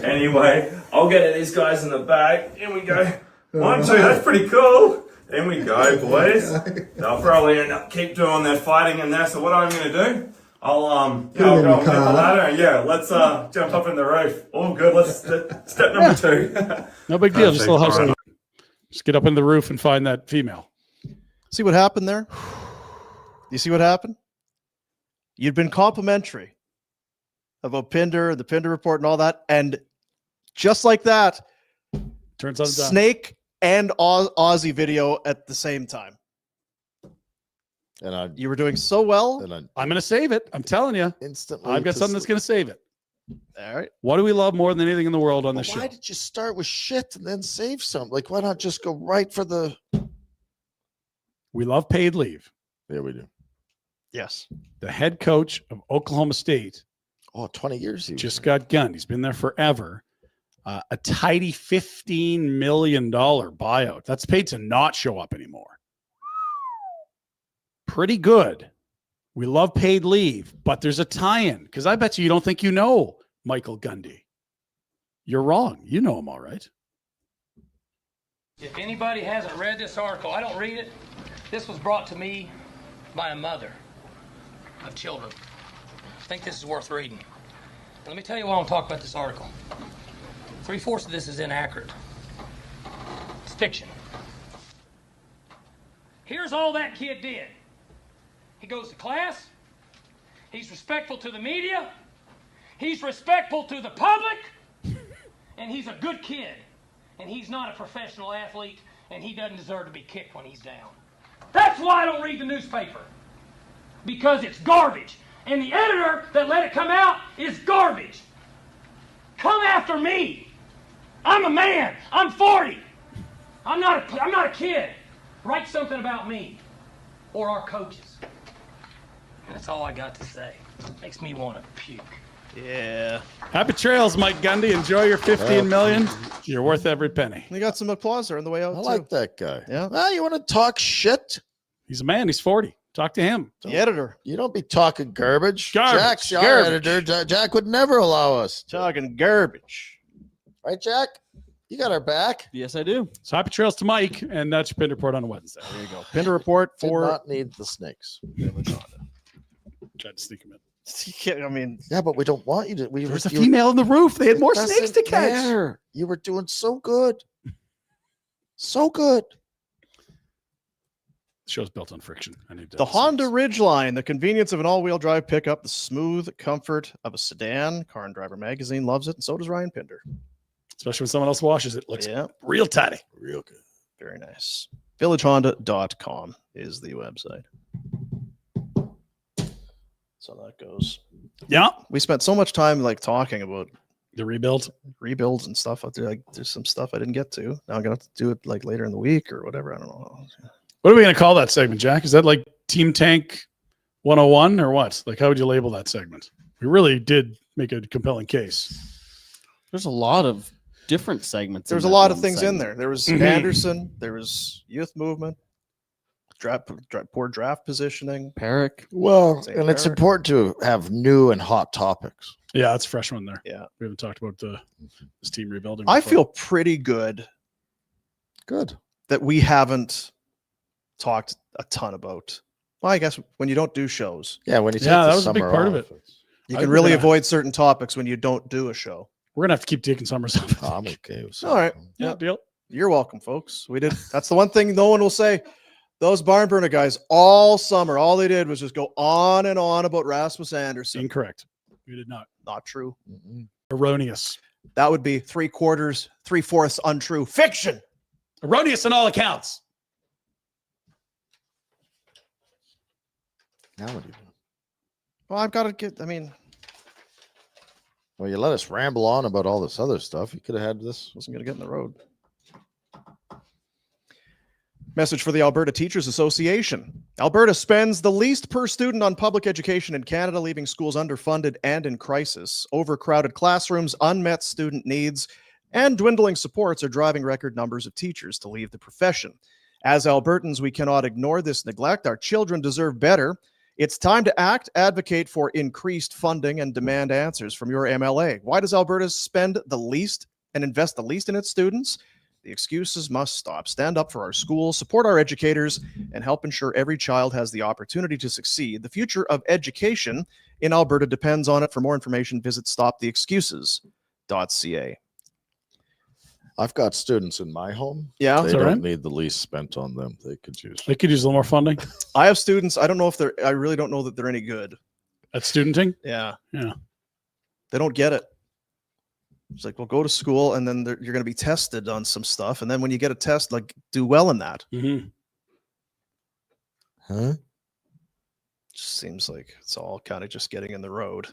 Anyway, I'll get these guys in the back. Here we go. 1, 2, that's pretty cool. In we go, boys. They'll probably keep doing their fighting in there. So what I'm going to do, I'll go and get the ladder. And let's jump up in the roof. All good. Let's step number 2. No big deal. Just a little house. Just get up in the roof and find that female. See what happened there? You see what happened? You'd been complimentary about Pinder, the Pinder Report and all that. And just like that, turns on Snake and Aussie video at the same time. And you were doing so well. I'm going to save it. I'm telling you. Instantly. I've got something that's going to save it. All right. What do we love more than anything in the world on this show? Why did you start with shit and then save some? Like, why not just go right for the... We love paid leave. Yeah, we do. Yes. The head coach of Oklahoma State. 20 years. Just got gunned. He's been there forever. a tidy $15 million buyout. That's paid to not show up anymore. Pretty good. We love paid leave, but there's a tie-in because I bet you don't think you know Michael Gundy. You're wrong. You know him all right. If anybody hasn't read this article, I don't read it. This was brought to me by a mother of children. I think this is worth reading. Let me tell you why I'm talking about this article. 3/4 of this is inaccurate. It's fiction. Here's all that kid did. He goes to class. He's respectful to the media. He's respectful to the public. And he's a good kid. And he's not a professional athlete. And he doesn't deserve to be kicked when he's down. That's why I don't read the newspaper. Because it's garbage. And the editor that let it come out is garbage. Come after me. I'm a man. I'm 40. I'm not a kid. Write something about me or our coaches. That's all I got to say. Makes me want to puke. Yeah. Happy trails, Mike Gundy. Enjoy your $15 million. You're worth every penny. We got some applause there on the way out. I like that guy. Yeah. Well, you want to talk shit? He's a man. He's 40. Talk to him. The editor. You don't be talking garbage. Garbage. Jack's our Garbage. editor. Jack would never allow us. Talking garbage. Right, Jack? You got our back. Yes, I do. So happy trails to Mike, and that's your Pinder Report on a Wednesday. There you go. Pinder Report Did for not need the snakes. Tried to sneak him in. You can't, I mean, Yeah, but we don't want you to. There was a female on the roof. They had more snakes to doesn't catch. matter. You were doing so good. So good. The show's built on friction. I need to the Honda Ridgeline, the convenience of an all-wheel drive pickup, the smooth comfort of a sedan. Car and Driver Magazine loves it, and so does Ryan Pinder. Especially when someone else washes it. Looks Yeah, real tidy. Real good. very nice. VillageHonda.com is the website. So that goes. Yeah. We spent so much time like talking about The rebuild. rebuilds and stuff out there. Like, there's some stuff I didn't get to. Now I'm gonna have to do it like later in the week or whatever. I don't know. What are we going to call that segment, Jack? Is that like Team Tank 101 or what? Like, how would you label that segment? We really did make a compelling case. There's a lot of different segments. There's in a that lot of one things in segment. there. There was Mhm. Andersson. There was youth movement. Poor draft positioning. Parekh. Well, Zayne and it's Parekh. important to have new and hot topics. Yeah, that's a fresh one there. Yeah. We haven't talked about this team rebuilding. I before. feel pretty good Good. that we haven't talked a ton about. Well, I guess when you don't do shows, Yeah, when you take Yeah, the that was a big summer part of off, it. you I can think really we're gonna- avoid certain topics when you don't do a show. We're going to have to keep taking summers off. I'm okay with All right. Yeah, Yeah. deal. You're welcome, folks. We did. That's the one thing no one will say. Those barn burner guys all summer, all they did was just go on and on about Rasmus Andersson. Incorrect. We did not. Not true. Mm-mm. Erroneous. That would be 3/4 untrue. Fiction. Erroneous on all accounts. Now what do you do? Well, I've got to get. I mean, Well, you let us ramble on about all this other stuff. You could have had this. wasn't going to get in the road. Message for the Alberta Teachers Association. Alberta spends the least per student on public education in Canada, leaving schools underfunded and in crisis. Overcrowded classrooms, unmet student needs, and dwindling supports are driving record numbers of teachers to leave the profession. As Albertans, we cannot ignore this neglect. Our children deserve better. It's time to act, advocate for increased funding, and demand answers from your MLA. Why does Alberta spend the least and invest the least in its students? The excuses must stop. Stand up for our schools, support our educators, and help ensure every child has the opportunity to succeed. The future of education in Alberta depends on it. For more information, visit stoptheexcuses.ca. I've got students in my home. Yeah, They Is that don't right? need the least spent on them. They could use. They could use a little more funding I have students. I don't know if they're, I really don't know that they're any good. at studenting. Yeah. Yeah. They don't get it. It's like, well, go to school and then you're going to be tested on some stuff. And then when you get a test, like, do well in that. Mm-hmm. Huh? Just seems like it's all kind of just getting in the road.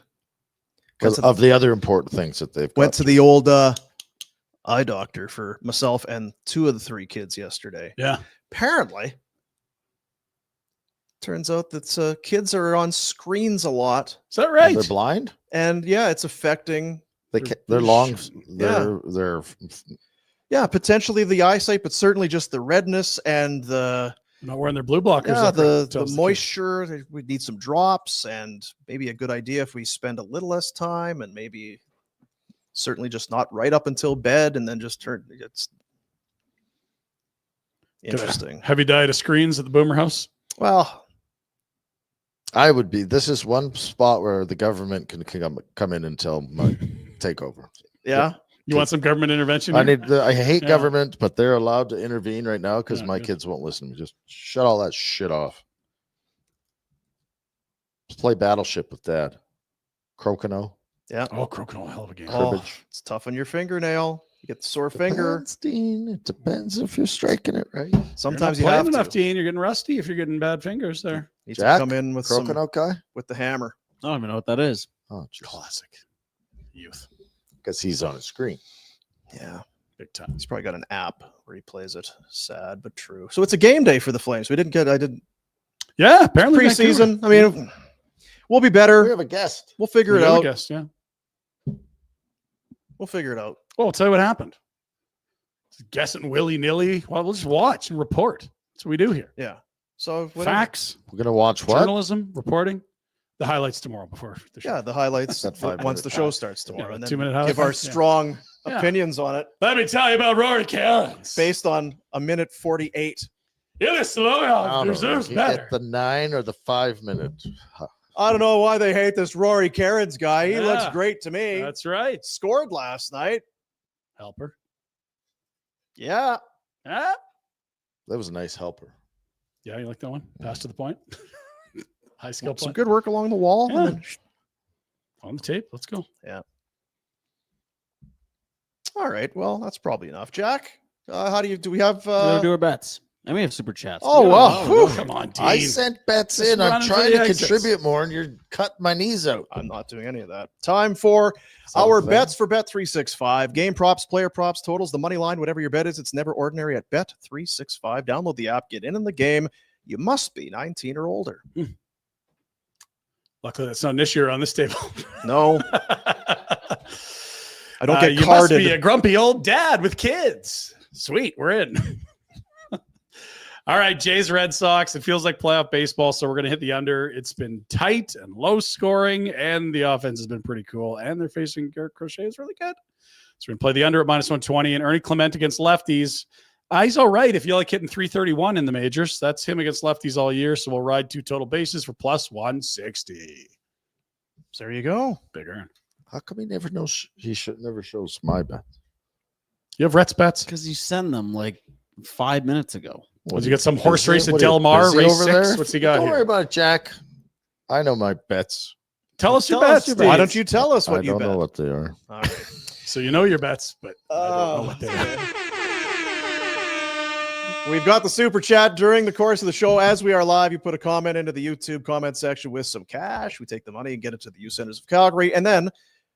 Because of the other important things that they've Went got to the old eye doctor for myself and 2 of the 3 kids yesterday. Yeah. Apparently, turns out that kids are on screens a lot. Is that right? They're blind. And yeah, it's affecting They're long. They're Yeah, potentially the eyesight, but certainly just the redness and the not wearing their blue blockers. Yeah, the tells moisture. We need some drops, and maybe a good idea if we spend a little less time, and maybe certainly just not right up until bed, and then just turn. It's interesting. Heavy diet of screens at the Boomer House. Well, I would be. This is one spot where the government can come in and take over. Yeah. You want some government intervention? I hate government, but they're allowed to intervene right now because my kids won't listen to me. Just shut all that shit off. Let's play Battleship with Dad. Crokinole. Yeah. Oh, Crokinole, hell of a game. Oh, it's tough on your fingernail. You get the sore finger. Dean. It depends if you're striking it right. Sometimes you have enough, to. Dean. You're getting rusty if you're getting bad fingers there. Needs Jack, to come in with Crokinole guy with the hammer. I don't even know what that is. Oh, classic youth. Because he's on a screen. Yeah. Big time. He's probably got an app where he plays it. Sad but true. So it's a game day for the Flames. I didn't. Yeah, apparently preseason. I mean, we'll be better. We have a guest. We'll figure it out. Guest, yeah. We'll figure it out. Well, I'll tell you what happened. Guessing willy-nilly. Well, we'll just watch and report. That's what we do here. Yeah. So facts. We're gonna watch what? Journalism, reporting. The highlights tomorrow before the show. Yeah, the highlights once the show starts tomorrow, and then 2-minute highlights. give our strong opinions on it. Let me tell you about Rory Cairns. Based on a minute 48. Yeah, slow deserves better. The 9 or the 5 minute. I don't know why they hate this Rory Cairns guy. He looks great to me. That's right. Scored last night. Helper. Yeah. Yeah. That was a nice helper. Yeah, you like that one? Pass to the point. High skill Some point. good work along the wall. Yeah. And then... On the tape. Let's go. Yeah. All right. Well, that's probably enough. Jack, how do we have We're gonna do our bets. And we have super chats. Oh, wow. Oh, come on, Dean. I sent bets in. I'm trying to contribute more, and you're cutting my knees out. I'm not doing any of that. Time for our bets for Bet365. Game props, player props, totals, the money line, whatever your bet is, it's never ordinary at Bet365. Download the app, get in the game. You must be 19 or older. Luckily, that's not an issue on this table. No. I don't get you carded. must be a grumpy old dad with kids. Sweet, we're in. All right, Jays Red Sox. It feels like playoff baseball, so we're going to hit the under. It's been tight and low scoring, and the offense has been pretty cool. And they're facing Garrett Crochet is really good. So we're going to play the under at -120. And Ernie Clement against lefties. He's all right if you like hitting 331 in the majors. That's him against lefties all year. So we'll ride 2 total bases for +160. So there you go. Big earn. How come he never knows? He never shows my bet. You have Rhett's bets? Because you sent them like 5 minutes ago. Well, you got some horse race at Del Mar, race 6. There? What's he got Don't here? worry about it, Jack. I know my bets. Tell us your bets. Why don't you tell us what you bet? I don't know what they are. All right. So you know your bets, but I don't know what they are. We've got the super chat during the course of the show. As we are live, you put a comment into the YouTube comment section with some cash. We take the money and get it to the youth centers of Calgary, and then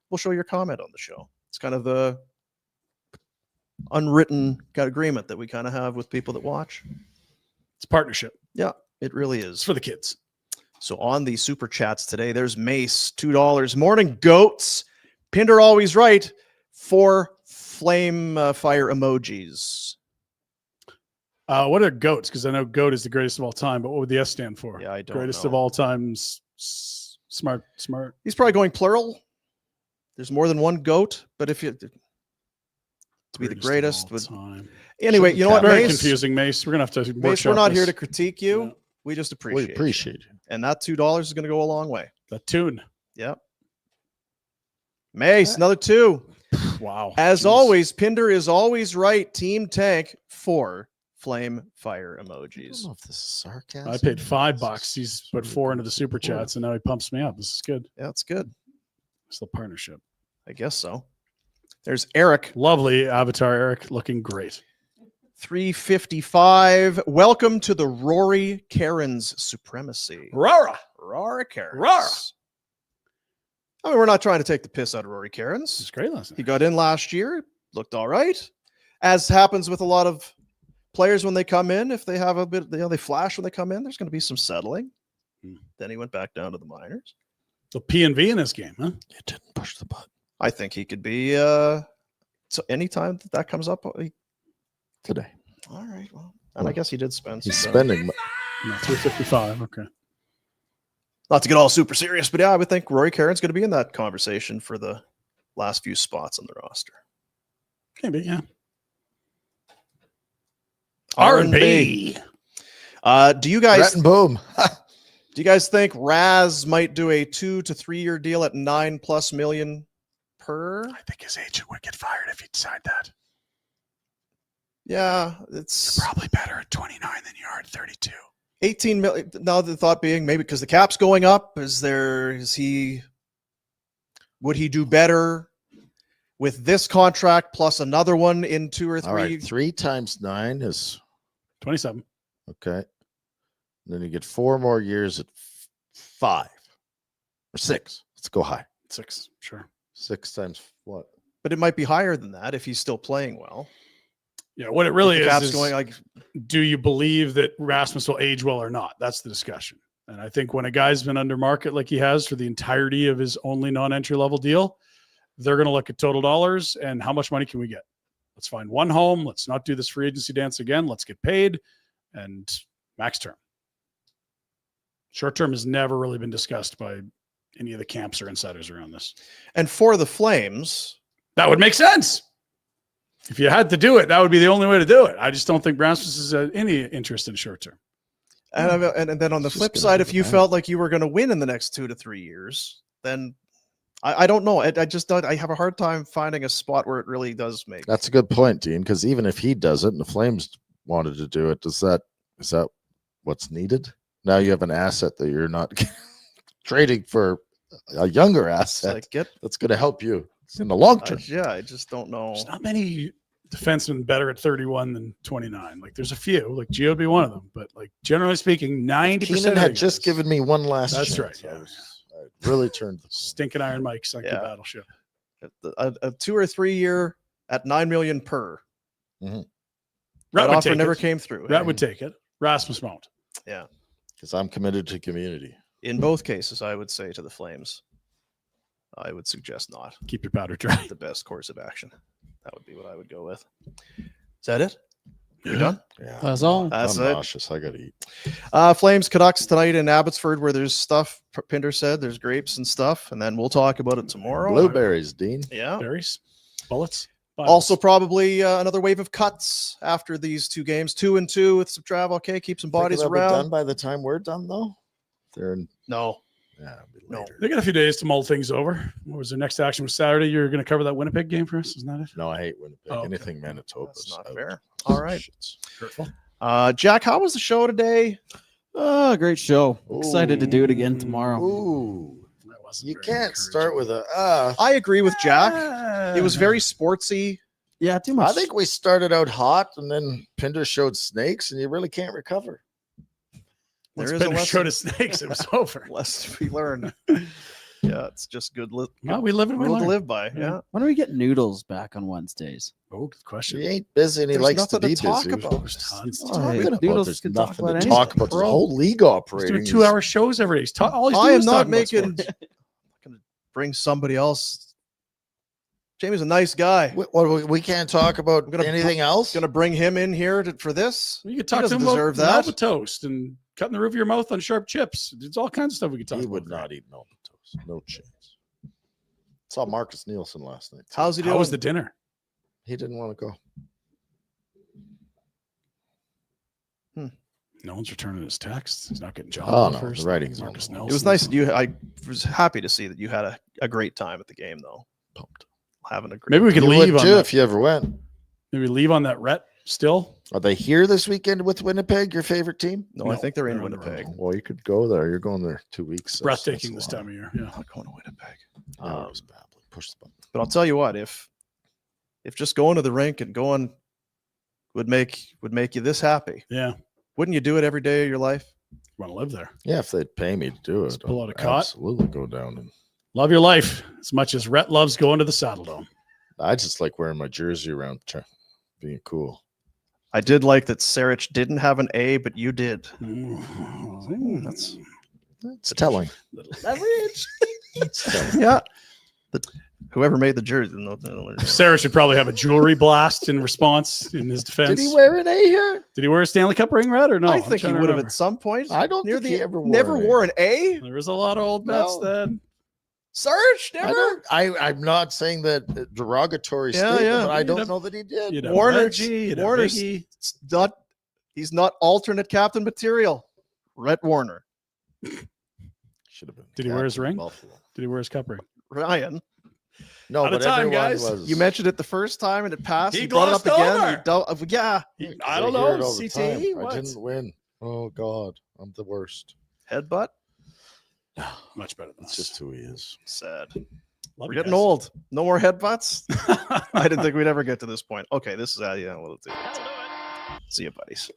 we'll show your comment on the show. It's kind of the unwritten agreement that we kind of have with people that watch. It's a partnership. Yeah, it really is. It's for the kids. So on the super chats today, there's Mace, $2. Morning Goats. Pinder always right. 4 flame fire emojis. What are goats? Because I know goat is the greatest of all time, but what would the S stand for? Yeah, I don't Greatest know. of all time. Smart. He's probably going plural. There's more than one goat, but if you to be the greatest would anyway, you know what, Very Mace? confusing, Mace. We're gonna have to Mace, we're not here to critique you. Yeah. We just appreciate you. And that $2 is going to go a long way. That tune. Yep. Mace, another 2. Wow. As always, Pinder is always right. Team Tank 4 flame fire emojis. I don't know if this is sarcasm. I paid $5. He's put 4 into the super chats, and now he pumps me up. This is good. Yeah, it's good. It's the partnership. I guess so. There's Eric. Lovely avatar, Eric. Looking great. 355. Welcome to the Rory Cairns supremacy. Rory Cairns. I mean, we're not trying to take the piss out of Rory Cairns. It's great last night. He got in last year, looked all right. As happens with a lot of players when they come in, if they have a bit, they flash when they come in, there's going to be some settling. Then he went back down to the minors. So P&V in this game, huh? You didn't push the button. I think he could be. So anytime that comes up today. All right. Well, and I guess he did spend. He's some, spending. No, 355. Okay. Not to get all super serious, but yeah, I would think Rory Caron's going to be in that conversation for the last few spots on the roster. Maybe, yeah. R&B. Do you guys? Rhett and boom. Do you guys think Raz might do a 2 to 3 year deal at $9+ million per? I think his agent would get fired if he decided that. Yeah, it's probably better at 29 than you are at 32. 18 million. Now the thought being maybe because the cap's going up, would he do better with this contract plus another one in 2 or 3? All right, 3 times 9 is 27. Okay. And then you get 4 more years at 5 or 6. Let's go high. 6, sure. 6 times what? But it might be higher than that if he's still playing well. Yeah, what it really cap's is going like, do you believe that Rasmus will age well or not? That's the discussion. And I think when a guy's been under market like he has for the entirety of his only non-entry level deal, they're going to look at total dollars and how much money can we get? Let's find one home. Let's not do this free agency dance again. Let's get paid and max term. Short term has never really been discussed by any of the camps or insiders around this. And for the Flames, that would make sense. If you had to do it, that would be the only way to do it. I just don't think Rasmus has any interest in short term. And then on the flip side, if you felt like you were going to win in the next 2 to 3 years, then I don't know. I just don't. I have a hard time finding a spot where it really does make. That's a good point, Dean. Because even if he does it, and the Flames wanted to do it, is that what's needed? Now you have an asset that you're not trading for a younger asset that's going to help you in the long term. I just don't know. There's not many defensemen better at 31 than 29. Like there's a few, like Gio would be one of them, but like generally speaking, 90% Keenan had just given me one last That's chance. right. Yeah. I really turned the stinking Iron Mike sunk the battleship. A 2 or 3 year at $9 million per. Mm-hmm. That offer never came through. That would take it. Rasmus won't. Yeah. Because I'm committed to community. In both cases, I would say to the Flames, I would suggest not. Keep your powder dry. The best course of action. That would be what I would go with. Is that it? You done? Yeah. That's all. That's I'm it. nauseous. I got to eat. Flames Canucks tonight in Abbotsford, where there's stuff. Pinder said there's grapes and stuff, and then we'll talk about it tomorrow. Blueberries, Dean. Yeah. Berries. Bullets. Also, probably another wave of cuts after these 2 games. 2-2 with some travel. Okay, keep some bodies Think they'll be around. done by the time we're done, though. They're in, no. Yeah, no. They got a few days to mull things over. What was their next action? Was Saturday? You're going to cover that Winnipeg game for us? Isn't that it? No, I hate Winnipeg. Oh, okay. Anything Manitoba. That's not fair. All right. Hurtful. Jack, how was the show today? Oh, great show. Excited to do it again tomorrow. Ooh. You can't start with a. I agree with Jack. It was very sportsy. Yeah, too much. I think we started out hot, and then Pinder showed snakes, and you really can't recover. Once There is a Pinder lesson. showed us snakes, it was over. Lesson we learned. Yeah, it's just good. Well, we live and we rule to learn. live by. Yeah. When do we get noodles back on Wednesdays? Oh, good question. He ain't busy, and he There's likes to nothing be to talk busy. about. There's tons to Oh, talk hey, about. noodles There's can talk nothing about to anything. talk about. There's a whole league He's operating. doing 2-hour shows every day. He's all he's I doing am is not talking about making. sports. I'm gonna bring somebody else. Jamie's a nice guy. We can't talk about anything else. Gonna bring him in here for this. You could He talk to doesn't him deserve about that. Melba toast and cutting the roof of your mouth on sharp chips. There's all kinds of stuff we could talk He about. would not eat Melba toast. No chance. Saw Marcus Nielsen last night. How's he doing? How was the dinner? He didn't want to go. No one's returning his texts. He's not getting job Oh, no, offers. the writing's on Marcus the wall. Nelson. It was nice that you. I was happy to see that you had a great time at the game, though. Pumped. Having a great. Maybe we could You leave would on too that. if you ever went. Maybe leave on that Rhett still. Are they here this weekend with Winnipeg, your favorite team? No, I think they're in they're on the Winnipeg. road. Well, you could go there. You're going there 2 weeks. Breathtaking this time of year. Yeah. I'm not going to Winnipeg. I was babbling. Push the button. But I'll tell you what, if just going to the rink and going would make you this happy, Yeah. wouldn't you do it every day of your life? Want to live there. Yeah, if they'd pay me to do it, Just pull out a I'd cot. absolutely go down. And Love your life as much as Rhett loves going to the Saddle Dome. I just like wearing my jersey around, being cool. I did like that Sarich didn't have an A, but you did. That's telling. Little leverage. Yeah. Whoever made the jersey. Sarah should probably have a jewelry blast in response in his defense. Did he wear an A here? Did he wear a Stanley Cup ring, Red, or no? I think he would have at some point. I don't think he ever wore never an A. wore an A. There was a lot of old bets then. Serge never. I'm not saying that derogatory statement, but I don't know that he did. Warner he's not alternate captain material. Rhett Warner. Should have been. Did he wear his ring? Did he wear his cup ring? Ryan. No, but time, everyone guys. was. You mentioned it the first time and it passed. He You brought it up glossed again. Yeah. I don't hear it know. all the CTE. time. I What? didn't win. Oh God, I'm the worst. Headbutt. Much better than That's us. just who he is. Sad. Love We're you getting guys. old. No more headbutts. I didn't think we'd ever get to this point. Okay, this is how we'll do it. See you, buddies.